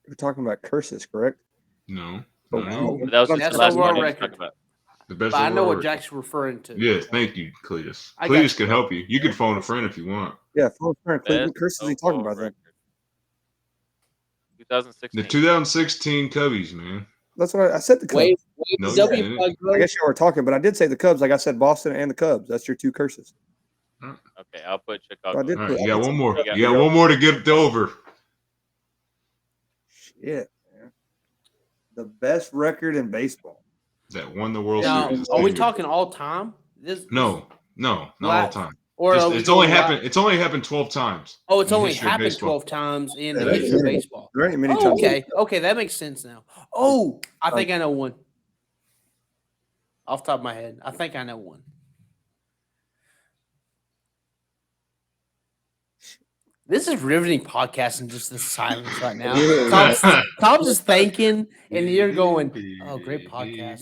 we're talking about curses, correct? No. Oh, No. That was That's the last overall one he was record. talking about. The best But I know overall what record. Jack's referring to. Yes, thank you, Cletus. I got Cletus you. can help you. You can phone a friend if you want. Yeah, full current. What Best curses is he talking about then? overall record. 2016. The 2016 Cubbies, man. That's what I said. The Cubs. Wait, No, the you W didn't. plug, I guess you were talking, but I did say the Cubs. Like I said, Boston and the Cubs. That's your 2 curses. Okay, I'll put Chicago. I did All put. right, you got one more. You You got one more to get over. Shit, man. The best record in baseball. That won the World Now, Series. are we talking all time? No, not all time. Or Just, are we it's only going happened. It's only happened 12 times. Oh, it's in the only history of happened baseball. 12 times in the Yeah, history of yeah. baseball. There ain't many Oh, times. okay, that makes sense now. Oh, I think I know one. Off the top of my head, I think I know one. This is riveting podcasting, just the silence right now. Cobbs is thinking, and you're going, oh, great podcast.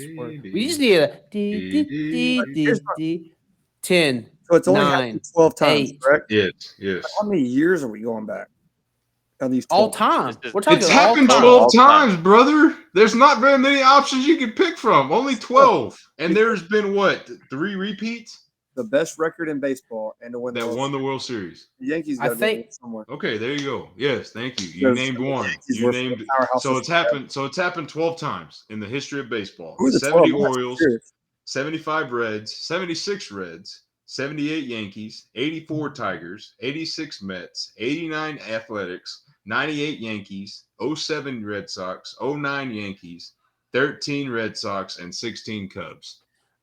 We just need a D 10. So it's only 9, happened 12 times, 8. correct? Yes. How many years are we going back? On these 12? All time. We're talking It's all happened time. 12 times, brother. There's not very many options you can pick from. Only 12. And there's been what? 3 repeats? The best record in baseball and to win That won the World Series. The Yankees I got to think- be somewhere. Okay, there you go. Yes, thank you. You Because named the one. Yankees You were named powerhouses. so it's happened. So it's happened 12 times in the history of baseball. Who are the 70 12? Orioles, 75 Reds, 76 Reds, 78 Yankees, 84 Tigers, 86 Mets, 89 Athletics, 98 Yankees, 07 Red Sox, 09 Yankees, 13 Red Sox, and 16 Cubs.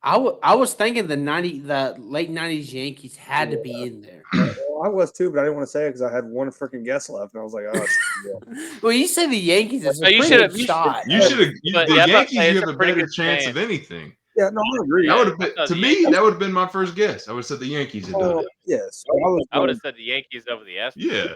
I was thinking the late 90s Yankees had to be in there. Well, I was too, but I didn't want to say it because I had one freaking guess left, and I was like, oh, yeah. Well, you say the Yankees is No, a you pretty should've- good you shot. You should have. But, The yeah, I'm about to Yankees, say, you it's have a a pretty better good chance chance. of anything. Yeah, no, I agree. That would have been No, to the me. Yankees- That would have been my first guess. I would have said the Yankees had done it. Yes. I would have said the Yankees over the Astros. Yeah.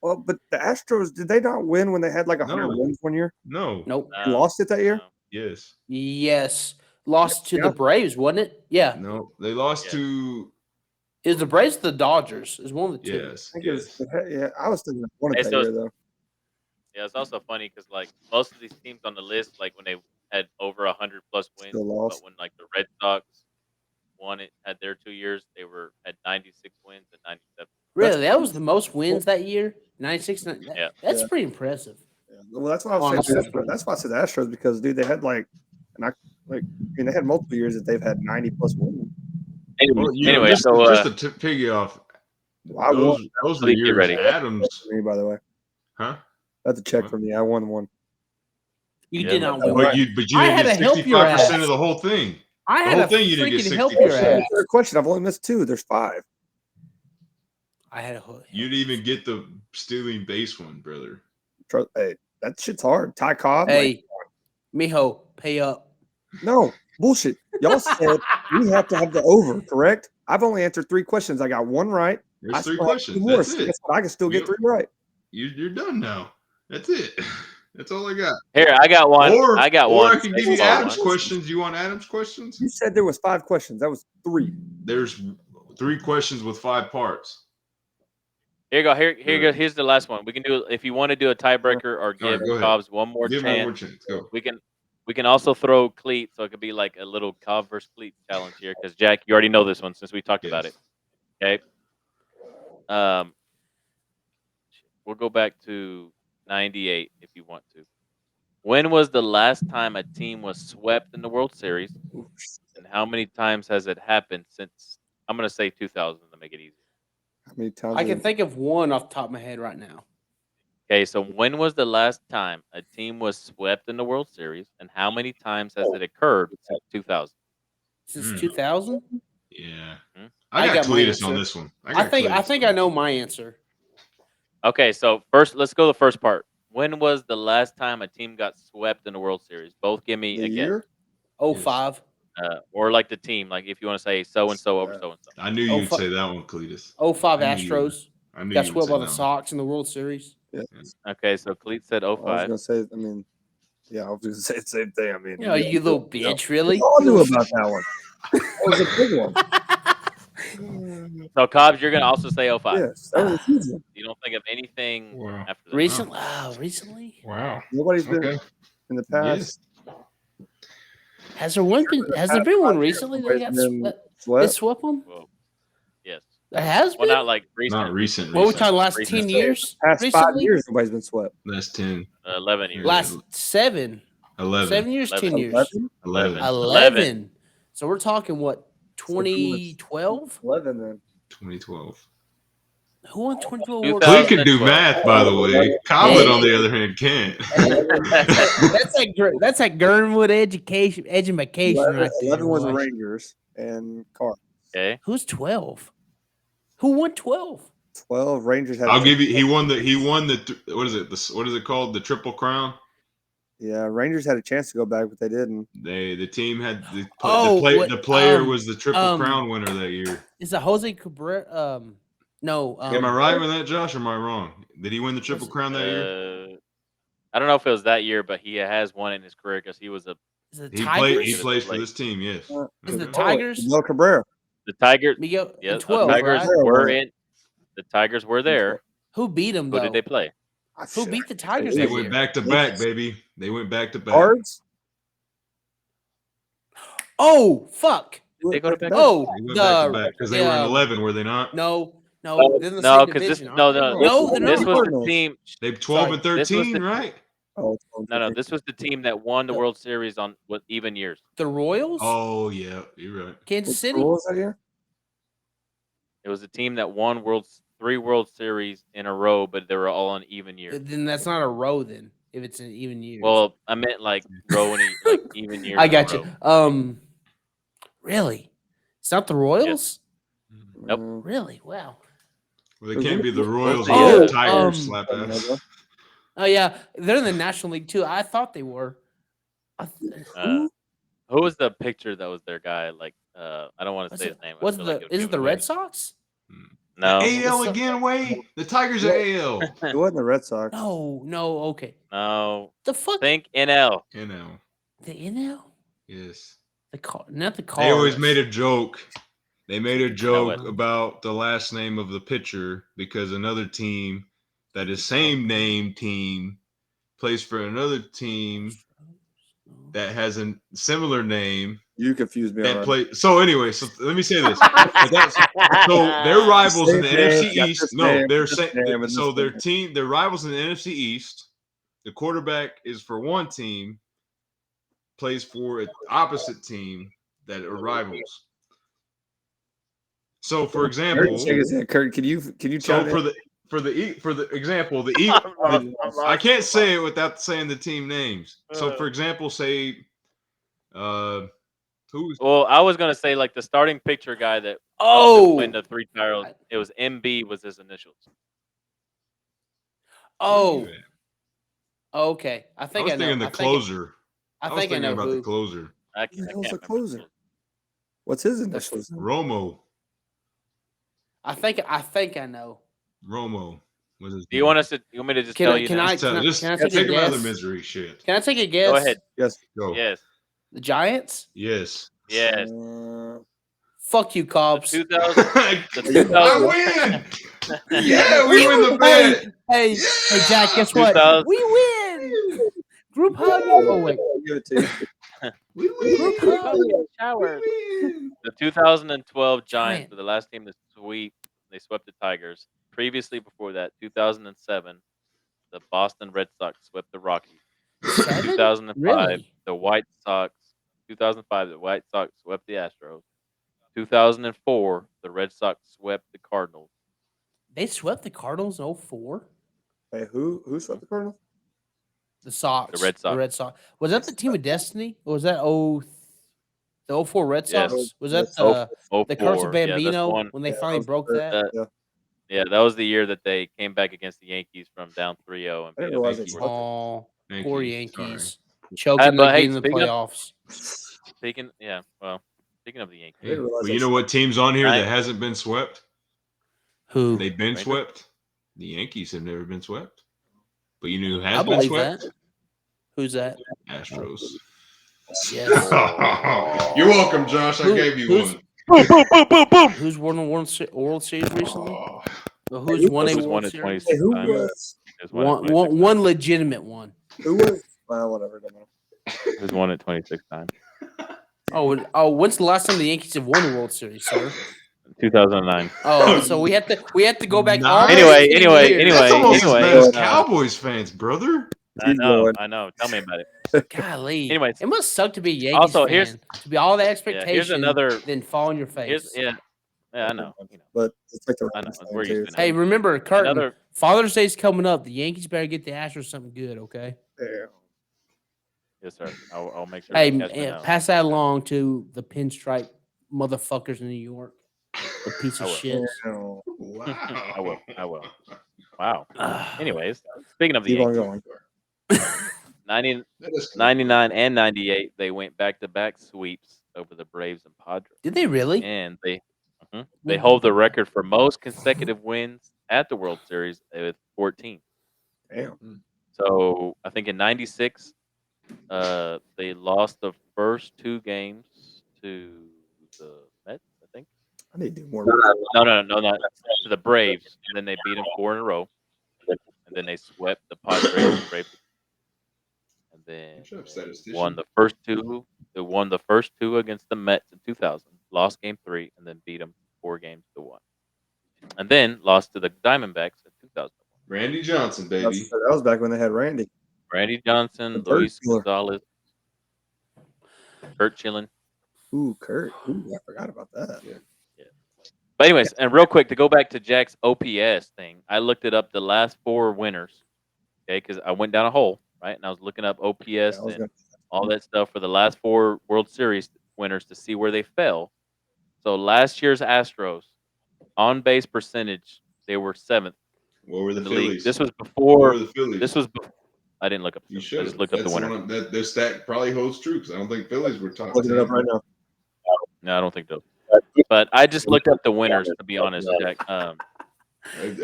Well, but the Astros, did they not win when they had like 100 No. wins one year? No. Nope. They lost it that year? No. Yes. Yes. Lost to Yeah. the Braves, wasn't it? Yeah. No. They lost Yeah. to. Is the Braves the Dodgers? Is one of the two. Yes. I think Yes. it was, yeah, I was thinking one Hey, that so year though. Yeah, it's also funny because like most of these teams on the list, like when they had over 100+ wins, Still lost. but when like the Red Sox won it had their 2 years, they had 96 wins and 97. Really? That was the most wins that year? 96? Yeah. That's Yeah. pretty impressive. Yeah. Well, that's why I was saying. That's why I said the Astros because dude, they had like, they had multiple years that they've had 90+ wins. Anyway, just, so just to piggy off, I won. those were Please get years. ready. Adams, For me, by the way, huh? that's a check from me. I won one. You Yeah, did but- not But win. right. you I didn't had get to help your 65% ass. of the whole thing. I The had whole to thing you didn't get freaking help 60%. your That's the ass. third question. I've only missed 2. There's 5. I had to help. You didn't even get the stealing base one, brother. Hey, that shit's hard. Ty Cobb. Hey, mijo, pay up. No, bullshit. Y'all said we have to have the over, correct? I've only answered 3 questions. I got 1 right. There's I 3 still have 2 questions. more. That's So it. guess what? I can still get You- 3 right. You're done now. That's it. That's all I got. Here, I got one. Or I got or one. I can give you Baseball Adam's one. questions. You want Adam's questions? You said there was 5 questions. That was 3. There's 3 questions with 5 parts. Here you go. Here you go. Good. Here's the last one. We can do if you want to do a tiebreaker or All give right, go ahead. Cobbs one more Give him one more chance. chance. Go. We can also throw Cleat, so it could be like a little Cobb versus Cleat challenge here. Because Jack, you already know this one since we talked about it. Yes. Okay. We'll go back to '98 if you want to. When was the last time a team was swept in the World Series, and how many times has it happened since? I'm gonna say 2000 to make it easy. How many times? I can think of one off the top of my head right now. Okay, so when was the last time a team was swept in the World Series, and how many times has it occurred since 2000? Since 2000? Yeah. Hmm? I got my Cletus on answer. this one. I think I know my answer. Okay, so first, let's go the first part. When was the last time a team got swept in the World Series? Both give me the a guess, year? 05. or like the team, like if you want to say so and so over so and so. I knew Oh, you'd fu- say that one, Cletus. 05 I knew you would. Astros. I knew Got you would swept say by that the one. Sox in the World Series. Okay, so Cleet said I was 05. gonna say. I mean, yeah, I was gonna say the same thing. I mean, You know, you little bitch, really. We all knew about that one. That was a big one. So Cobbs, you're gonna also say 05. Yes, that was a huge one. You don't think of anything Wow. after that. Recently? Recently? Wow. Nobody's been Okay. in the past. Yes. Has there been one recently that got Swept. swept them? Well, yes. There has Well, been? not like recent. Not recent. What we talking last Recent. 10 years? Past 5 Recently? years, nobody's been swept. That's 10. 11 years. Last 7. 11. 7 years, 10 years. 11? 11. 11. So we're talking what? 2012? 11 then. 2012. Who won 2012 2000. World Clee can do 2012. math, by the way. Cobblet, on the other hand, can't. That's like Gernwood education 11, right there. 11 was the boy. Rangers and Carr. Okay. Who's 12? Who won 12? 12 Rangers had. I'll give you. He won the. What is it? What is it called? The Triple Crown. Yeah, Rangers had a chance to go back, but they didn't. The team had the player was the Triple Crown winner that year. Is it Jose Cabrera? No. Am I right with that, Josh? Or am I wrong? Did he win the Triple Crown that year? I don't know if it was that year, but he has won in his career because he was a. Is it He Tigers? plays for this team. Yes. Is it the Tigers? Miguel Cabrera. The Tigers. Miguel, Yeah, in 12, the Tigers right? were in. The Tigers were there. Who beat them, Who though? did they play? Who beat the Tigers They that went year? back to back, baby. They went back to back. Cards? Oh, fuck. They go to back. Oh, They went back to back because they were in 11, were they not? No, No, they're in the same because this division, no aren't no they? No, this, they're this not. was the Cardinals. team. They 12 Sorry, and this was 13, the- right? Oh, No, this was the team that won the World Series on with even years. The Royals? Oh yeah, you're right. Kansas City? What was that year? It was a team that won 3 World Series in a row, but they were all on even years. Then that's not a row, then, if it's an even year. Well, I meant like row and like even years. I in a got you. row. Really? It's not the Royals? Nope. Really? Wow. Well, they can't be the Royals Oh, and the Tigers slap ass. Oh, yeah. They're in the National League, too. I thought they were. Who was the picture that was their guy? Like, I don't want to say his name. I feel like it would Is give it the away. Red Sox? No. AL again, Wade. The Tigers are AL. It wasn't the Red Sox. No, okay. No. The fuck? Think NL. NL. The NL? Yes. Not the Cards. They always made a joke. They made a what? joke about the last name of the pitcher because another team that is same name team plays for another team that has a similar name You confused me. that already. play. So anyway, so let me say this. So their rivals in the Same name, NFC got East. this No, name, they're this saying name, and so this name. their rivals in the NFC East. The quarterback is for one team, plays for an opposite team that are rivals. So, for example, Kurt, can you so chime in? for the example, the I'm lost. I can't say it without saying the team names. So, for example, say, who's Well, I was gonna say like the starting pitcher guy that Oh, win the 3 titles. It was MB was his initials. where are you oh, at? okay. I I think was I know. thinking the closer. I I was think I thinking know about who. the closer, I Who the can't hell's the remember. closer? What's his The initials? Romo. I think I know. Romo was his Do you name. want us to? You want me to just Can tell I you can now? I Just, can I, just can I take take a him out of the guess? misery. Shit. Can I take a guess? Go ahead. Yes. Go. Yes. The Giants? Yes. Yes. Fuck you, The Cobbs. 2000. The Are you 2000. I win. Yeah, we win the bet. Hey, Jack, guess what? 2000. We win. Group hug. Oh wait, Give it to you. We group win. hug. Showers. We win. The 2012 Giants Giant. were the last team to sweep. They swept the Tigers. Previously, before that, 2007, the Boston Red Sox swept the Rockies. 7? 2005, Really? the White Sox. 2005, the White Sox swept the Astros. 2004, the Red Sox swept the Cardinals. They swept the Cardinals in 04? Hey, who swept the Cardinals? The Sox. The Red Sox. The Red Sox. Was that the team of destiny? Or was that the 04 Red Yes. Sox? Was that Yes. the curse of 04. Yeah, that's the Bambino one. when they Yeah, finally that was broke the- that? Yeah. Yeah, that was the year that they came back against the Yankees from down 3-0 and I beat didn't them. realize they Yankees. swept. Oh, Thank poor you. Yankees. Sorry. Choking But hey, again in the playoffs. speaking of the Yankees, I didn't realize Well, they you know what team's on here Right. that hasn't been swept? Who? They've been Rangers? swept. The Yankees have never been swept. But you know who I has been believe swept? that. Who's that? Astros. Yes. You're welcome, Josh. I Who- gave you who's- one. boom, boom, boom, boom, boom. Who's won a World Series recently? Oh, Or who's won a Who's won World it Series? 26 Hey, who times? was? Who's won it One, 26 times? one legitimate one. Who was? Well, whatever. Don't matter. Who's won it 26 times? Oh, when's the last time the Yankees have won a World Series, sir? 2009. Oh, so we have to go back Nice. almost 10 Anyway, years. that's almost as bad anyway, as Cowboys fans, brother. Keep going. I know. Tell me about it. Golly. Anyways. It must suck to be a Yankees Also, fan. here's- To be all the Yeah, expectation, here's another. then fall on your Here's face. yeah, I know. You know, But it's like the I know. Rams We're thing, used too. to it. Hey, remember, Curtin, Another. Father's Day's coming up. The Yankees better get the Astros something good, okay? Yeah. Yes, sir. I'll make sure. Hey, Cashman knows. pass that along to the pinstripe motherfuckers in New York. The piece I of will. shit. Wow. Wow. I will. Wow. Anyways, speaking of the Keep on Yankees, going. 90, That is 99 and 98, they went back-to-back sweeps over the Braves and Padres, Did they really? and they hold the record for most consecutive wins at the World Series with 14. Damn. So I think in '96, they lost the first 2 games to the Mets. I think. I need to do more. No, not to the Braves, and then they beat them 4 in a row, and then they swept the Padres, and Braves, and then Good job, statistician. won the first 2. They won the first 2 against the Mets in 2000, lost Game 3, and then beat them 4-1, and then lost to the Diamondbacks in 2001. Randy Johnson, baby. That was back when they had Randy. Randy Johnson, The bird Luis killer. Gonzalez, Kurt Schilling. Ooh, Kurt. Ooh, I forgot about that. Yeah. But anyways, and real quick to go back to Jack's OPS thing, I looked it up the last 4 winners. Okay, because I went down a hole, right, and I was looking up OPS Yeah, I was and gonna- all that stuff for the last 4 World Series winners to see where they fell. So last year's Astros on base percentage, they were 7th What were the in the league. Phillies? This was What before. were the Phillies? This was. I didn't look up. You The Phillies. should. I just looked up the That's winner. one that their stat probably holds true because I don't think Phillies were top looking 10. it up right now. No, I don't think so. But I just looked up the winners to be honest, Jack. I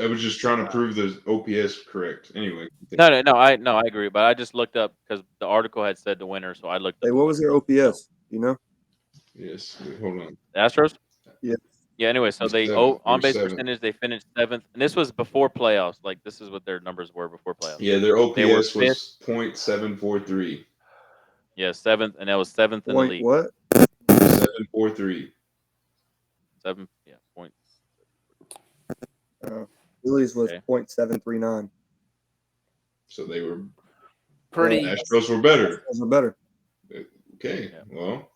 was just trying to prove the OPS correct. Anyway. No, I agree, but I just looked up because the article had said the winner, so I looked up. Hey, what was their OPS? You know? Yes. Wait, hold on. The Astros? Yeah. Yeah. Anyway, so they Seventh. on base They're seventh. percentage they finished 7th, and this was before playoffs. Like this is what their numbers were before playoffs. Yeah, their They were OPS was .743. Yeah, 7th, and that was 7th in the Point league. what? 743. 7. Yeah. Point. Phillies was Okay. .739. So they were Pretty. Astros were better. Those were better. Okay. Yeah. Well,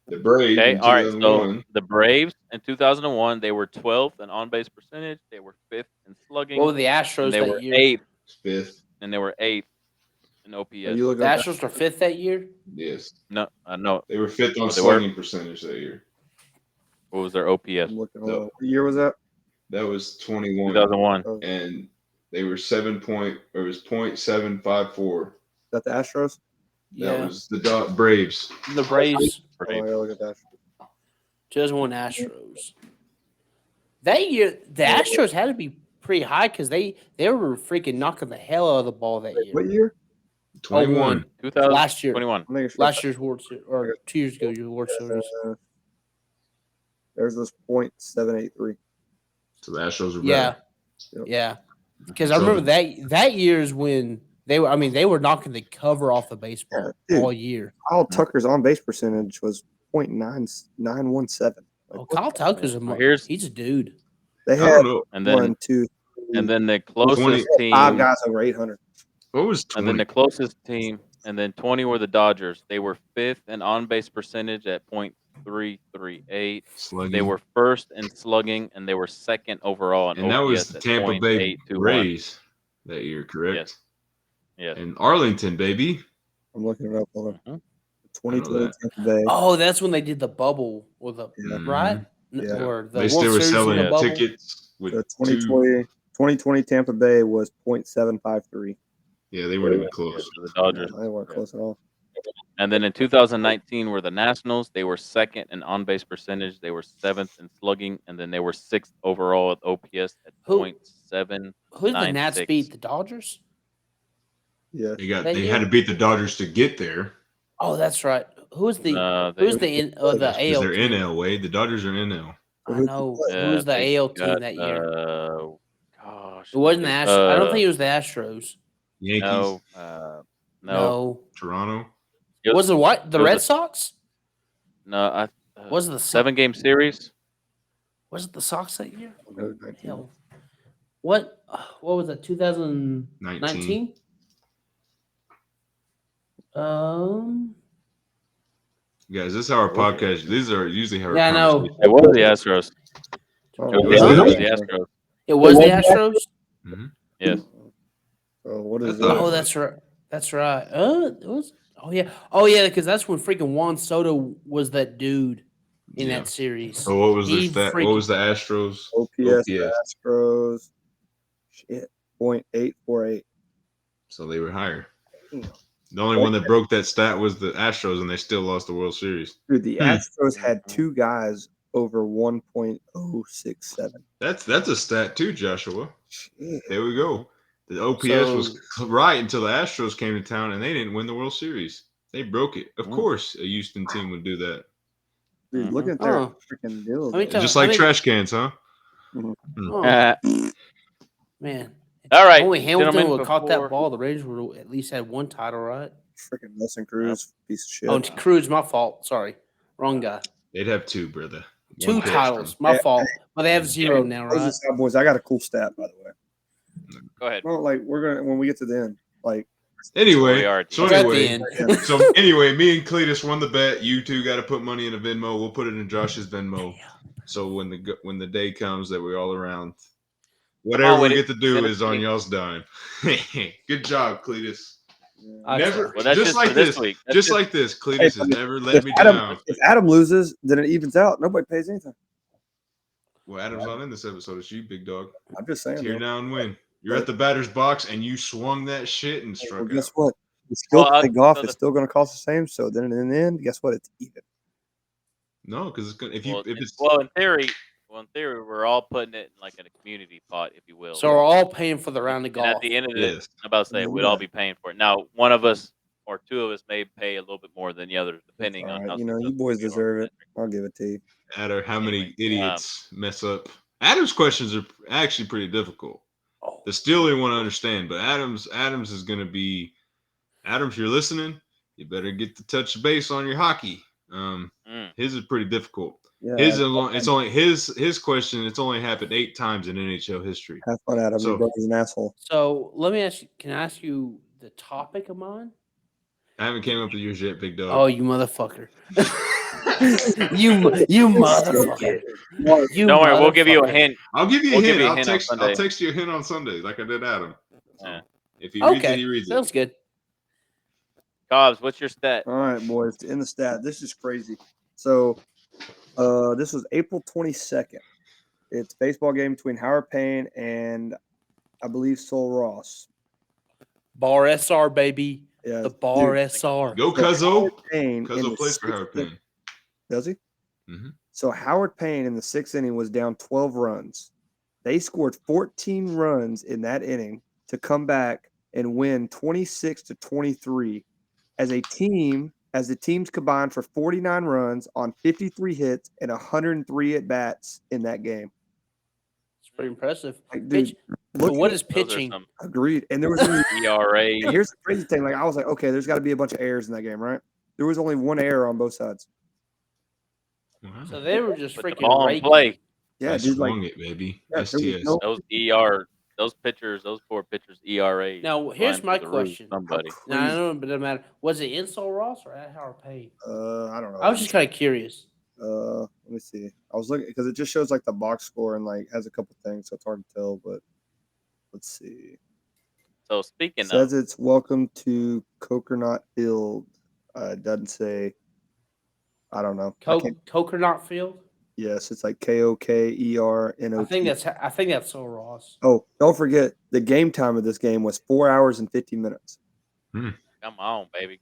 The Braves Okay, in all right. So 2001. the Braves in 2001, they were 12th in on base percentage. They were 5th in slugging. What were the And Astros they that were year? 8th. Fifth. And they were 8th in Are OPS. you looking The at that? Astros were 5th that year. Yes. No, no. They were fifth on Oh, they were? slugging percentage that year. What was their OPS? I'm looking. Hold on. What year was that? That was 21. 2001. Oh, is And they were 0.754. that the Astros? That Yeah. was the Braves. The Braves. Oh, I gotta look at that. 2001 Astros. That year, the Astros had to be pretty high because they were freaking knocking the hell out of the ball that Wait, year. what year? 21. 2000, Last year. 21. I'm making sure. Last year's World Series, or 2 years ago, your World Series. There's this .783. So the Astros were Yeah, better. Yep. yeah. Because I So remember that year is when they were. I mean, they were knocking the cover off the baseball Yeah, dude. all year. Kyle Tucker's on base percentage was .9917. Oh, Kyle Tucker's he's a dude. They I had don't know. And then 1, 2, 3, and then the closest 20 team 5 guys over 800. What was and then 20? the closest team and then 20 were the Dodgers. They were 5th in on base percentage at .338. Slugging. They were 1st in slugging and they were 2nd overall in and that was OPS the at Tampa Bay .821. Rays that year, correct? Yes. Yes. And Arlington, baby. I'm looking it up. Hold on. Mhm. 2020 Tampa Bay. Oh, that's when they did the bubble or the Yeah. right Yeah. or the They World still were Series in selling the bubble. tickets with The two. 2020 Tampa Bay was .753. Yeah, they weren't even Yeah, close. so the Dodgers. They weren't close at all. And then in 2019 were the Nationals. They were 2nd in on base percentage. They were 7th in slugging, and then they were 6th overall at OPS at Who- .7. Who did the Nats 96. beat? The Dodgers. Yeah. They had to beat the Dodgers to get there Oh, that's right. Who's the They- who's the the because AL they're team? NL way. The Dodgers are NL. I know who's the they AL team got, that year. Gosh, It wasn't the Astros. I don't think it was the Astros. Yankees, no, no, No. Toronto. It Was it what? The it was Red a- Sox? no. Was it the 7-game series? Was it the Sox that year? 19. Hell. What was it? 2019? Guys, this is how our podcast. These are usually how our Yeah, I know. conversations. It was the Astros. Oh, It was was it? the Astros. It was the Astros? Yes. So what is That's it? Oh, that's right. That's right. It was. Oh yeah, because that's when freaking Juan Soto was that dude in Yeah. that series. So what was He this? What freaking- was the Astros? OPS Astros. Shit. .848. So they were higher. The only one that broke that stat was the Astros, and they still lost the World Series. Dude, the Astros had 2 guys over 1.067. That's a stat too, Joshua. Shit. There we go. The OPS was right until the Astros came to town, and they didn't win the World Series. They broke it. Of course, a Houston team would do that. Dude, look at their Oh. freaking deal. Let me tell- Just like I mean- trash cans, huh? Oh, man. All right, Only Hamilton gentlemen, would have caught that before- ball. The Rangers would at least had one title, right? Freaking Nelson Cruz, piece of shit. Oh, Cruz, my fault. Sorry, wrong guy. They'd have 2, brother. 2 One pitch titles, from- my fault. But they have 0 now, Those are right? Cowboys. I got a cool stat, by the way. Go ahead. Well, like we're gonna when we get to the end, like Anyway, We are so We're at the anyway, end. so anyway, me and Cletus won the bet. You two got to put money in a Venmo. We'll put it in Josh's Venmo. So when the day comes that we're all around, whatever we with get it. to do Send it is to on me. y'all's dime. Good job, Cletus. I Never, try. Well, that's just just like for this this, week. That's just like this. Cletus has but never let me Adam, down. if Adam loses, then it evens out. Nobody pays anything. Well, Adam's not in this episode. It's you, big dog. I'm just saying. Tear man. down, win. You're at the batter's box and you swung that shit and Well, struck guess out. what? The skill Well, play golf so is the- still going to cost the same. So then in the end, guess what? It's even. No, because it's gonna if well, it's in theory, we're all putting it in like in a community pot, if you will. So we're all paying for the round of and at golf. the end of it, yes. I'm about to say we'd all be paying for it. Now, one of us or 2 of us may pay a little bit more than the others, depending All on right, how you know, you successful boys we are. deserve it. I'll give it to you. Matter how many Anyway, idiots mess up. Adam's questions are actually pretty difficult. Oh. The Steeler want to understand, but Adams is going to be Adams. If you're listening, you better get to touch base on your hockey. His is pretty difficult. Yeah. It's only his question. It's only happened 8 times in NHL history. Have fun, Adam. So- Your brother's an asshole. So let me ask you. Can I ask you the topic of mine? I haven't came up with yours yet, big dog. Oh, you motherfucker! You motherfucker. You Don't worry, we'll give you a motherfucker. hint. I'll give you a We'll hint. give you a I'll hint on text. I'll Sunday. text you a hint on Sunday, like I did Adam. So Yeah. if he reads it, Okay, he reads sounds it. good. Cobbs, what's your stat? All right, boys. In the stat, this is crazy. So, this was April 22nd. It's a baseball game between Howard Payne and I believe Sol Ross. Bar SR, baby. Yeah, The Bar dude. SR. Go So Howard Cuzzo. Payne in Cuzzo the plays for sixth Howard inning- Payne. Does he? Mm-hmm. So Howard Payne in the sixth inning was down 12 runs. They scored 14 runs in that inning to come back and win 26-23 as a team. As the teams combined for 49 runs on 53 hits and 103 at bats in that game. It's pretty impressive. Like, dude, Pitch. look. But what at- is Those are pitching? some Agreed. And there was only, ERA. and here's the crazy thing. Like I was like, okay, there's got to be a bunch of errors in that game, right? There was only one error on both sides. Wow. So they were just Put the freaking ball in raking. play. Yeah, I dude. Like, swung it, baby. yeah, there was STS. no- Those those pitchers, those poor pitchers, ERA. Now, here's flying my through the roof, question. Somebody. Now, I don't know, but it doesn't matter. Was it in Sol Ross or at Howard Payne? I don't know. I was just kind of curious. Let me see. I was looking because it just shows like the box score and like has a couple things, so it's hard to tell. But let's see. So It speaking says of, it's welcome to Coconut Field. It doesn't say. I don't know. Coconut Field. Yes, it's like KOKERNOT. I think that's Sol Ross. Oh, don't forget the game time of this game was 4 hours and 50 minutes. come on, baby.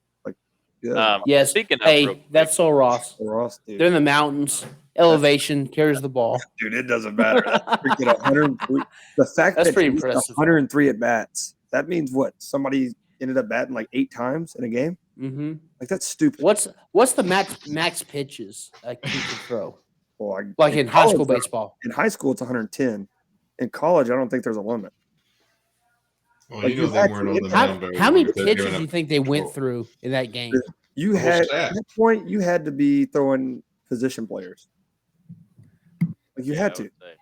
Yeah, Yes. Speaking of, Hey, real quick, that's Sol Ross. Ross, dude. They're in the mountains. Elevation carries the ball. Dude, it doesn't matter. That's freaking 103. The fact That's that pretty he hit impressive. 103 at bats. That means what? Somebody ended up batting like 8 times in a game. Mm-hmm. Like that's stupid. What's the max pitches a kid can throw? Well, Like in high school college, baseball. In high school, it's 110. In college, I don't think there's a limit. Well, Like, you know you they had weren't to on hit the that. mound very How long many if they're pitches giving do you up think they went control. through in that game? You The whole had staff. at that point, you had to be throwing position players. Like you yeah, had I to, would say.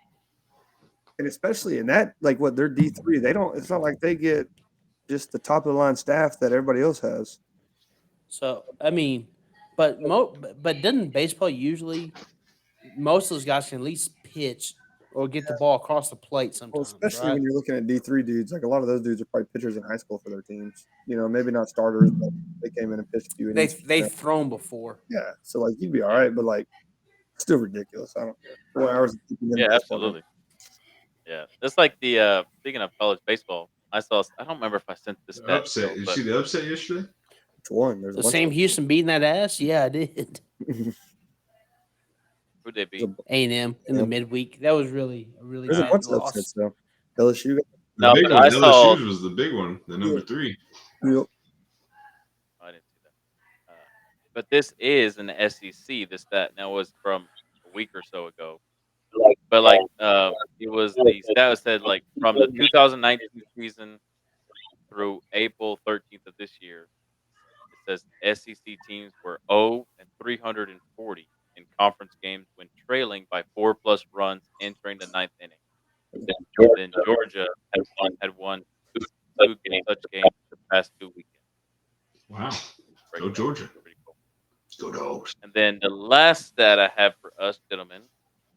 and especially in that, like what they're D3, they don't. It's not like they get just the top of the line staff that everybody else has. So I mean, but doesn't baseball usually most of those guys can at least pitch or get the ball across the plate Well, sometimes, especially right? when you're looking at D3 dudes, like a lot of those dudes are probably pitchers in high school for their teams. You know, maybe not starters, but they came in and pitched a few innings. They've thrown before. Yeah, so like you'd be all right, but like still ridiculous. I don't care. 4 hours. And 50 minutes Yeah, baseball game. absolutely. Yeah, it's like the speaking of college baseball, I don't remember if I sent this The stat. upset. Still, You but see the upset yesterday? Which one? There's a The bunch same of Houston beating that ass? Yeah, I did. who'd they there's beat? A&M in the Yeah. midweek. That was really a really there's a bad bunch of loss. upsets though. LSU. The No, big but one, I saw. LSU's was the big one, the number 3. Yep. I didn't see that. But this is an SEC. This stat now was from a week or so ago. But like, it was the stat was said like from the 2019 season through April 13th of this year. It says SEC teams were 0 and 340 in conference games when trailing by 4+ runs entering the ninth inning. Then Georgia had won two such games the past 2 weekends. Wow. Pretty Go cool. Georgia. Pretty cool. Go Dogs. And then the last stat I have for us, gentlemen,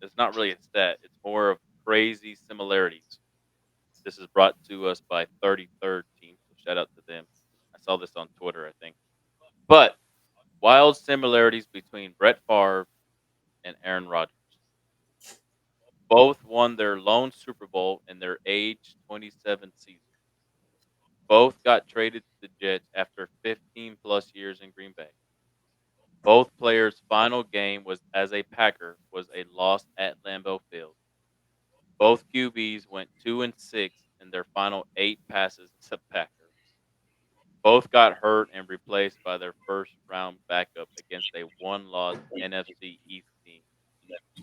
it's not really a stat. It's more of crazy similarities. This is brought to us by 33rd Team. So shout out to them. I saw this on Twitter, I think. But wild similarities between Brett Favre and Aaron Rodgers. Both won their lone Super Bowl in their age 27 season. Both got traded to the Jets after 15 plus years in Green Bay. Both players' final game was as a Packer was a loss at Lambeau Field. Both QBs went 2-6 in their final 8 passes as a Packer. Both got hurt and replaced by their first round backup against a one-loss NFC East team.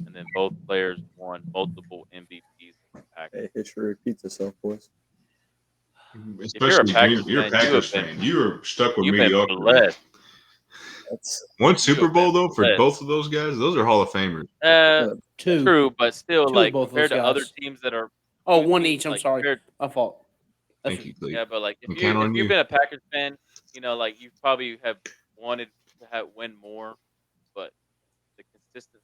And then both players won multiple MVPs as a Packer. Hey, history repeats itself, boys. you're a Especially Packers you're a fan, you Packers have been fan. You are stuck with you've been mediocrity. blessed. That's One Super have been Bowl though for blessed. both of those guys, those are Hall of Famers. Two. True, but still, Two of like both compared those to other guys. teams that are Oh, two one teams, each. I'm like sorry. compared, My fault. That's Thank you, Cleve. yeah, but like We count if on you've you. been a Packers fan, like you probably have wanted to win more, but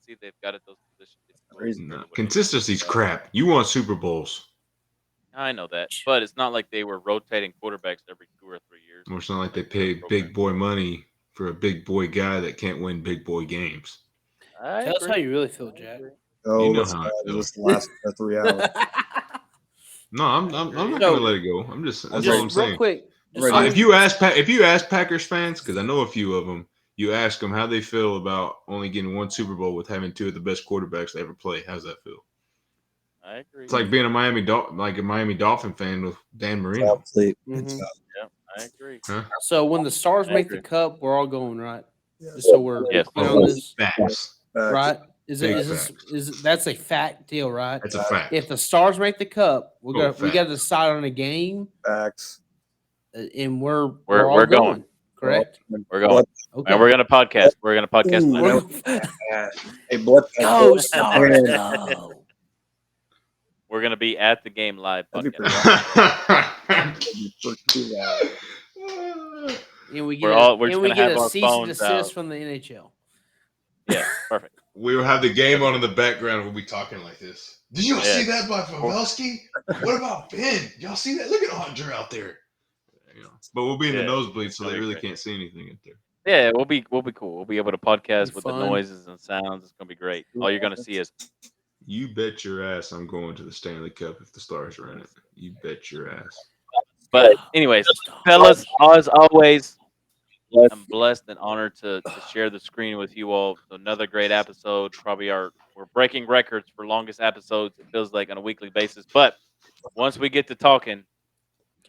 consistency they've got at those positions. Crazy. No, consistency's crap. You want Super Bowls. I know that, but it's not like they were rotating quarterbacks every 2 or 3 years. Or it's not like they their pay program. big boy money for a big boy guy that can't win big boy games. I Tell us how agree. you really feel, Jack. Oh, You know let's how I not. feel. This last 3 hours. No, I'm not So- gonna let it go. I'm just that's all I'm Just real saying. quick, just Right. so If you ask Packers fans, because I know a few of them, you ask them how they feel about only getting one Super Bowl with having two of the best quarterbacks to ever play. How's that feel? I agree. It's like being a Miami Dolphin fan with Dan Marino. Sleep. Mhm. Yeah, I agree. Huh? So when the Stars I make the agree. cup, we're all going, right? Yeah. Just so we're Yes. clear Oh, on this, facts. right? Is it Big is this facts. is that's a fact deal, right? That's a fact. If the Stars make the cup, we Oh, got to decide on a game, Facts. and we're We're all going. going, correct? We're going. Okay. And we're gonna podcast. We're gonna podcast Ooh, tonight. Hey, blood. Go blood- Stars, man, go! We're gonna be at the game live That'd be podcast. pretty wild. And we We're get all- we're just and we gonna get have a our cease and phones desist out. from the NHL. Yeah, perfect. We will have the game on in the background. We'll be talking like this. Did y'all see Yeah. that by Pavelski? What about Ben? Y'all see that? Look at Andre out there. You know, but we'll be in the Yeah, nosebleeds, so that'll they be really great. can't see anything up there. Yeah, we'll be cool. We'll be able to podcast Be with fun. the noises and sounds. It's gonna be great. All you're gonna see is You bet your ass I'm going to the Stanley Cup if the Stars are in it. You bet your ass. But anyways, fellas, as always, I'm blessed and honored to share the screen with you all. Another great episode. Probably we're breaking records for longest episodes. It feels like on a weekly basis. But once we get to talking,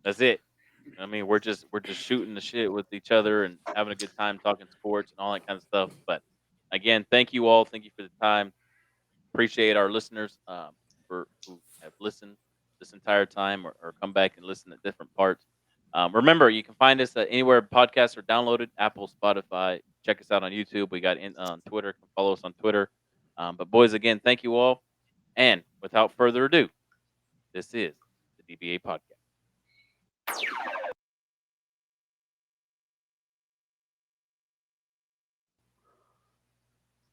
that's it. I mean, we're just shooting the shit with each other and having a good time talking sports and all that kind of stuff. But again, thank you all. Thank you for the time. Appreciate our listeners for who have listened this entire time or come back and listen at different parts. Remember, you can find us anywhere podcasts are downloaded: Apple, Spotify. Check us out on YouTube. We got on Twitter. Follow us on Twitter. But boys, again, thank you all. And without further ado, this is the DBA podcast.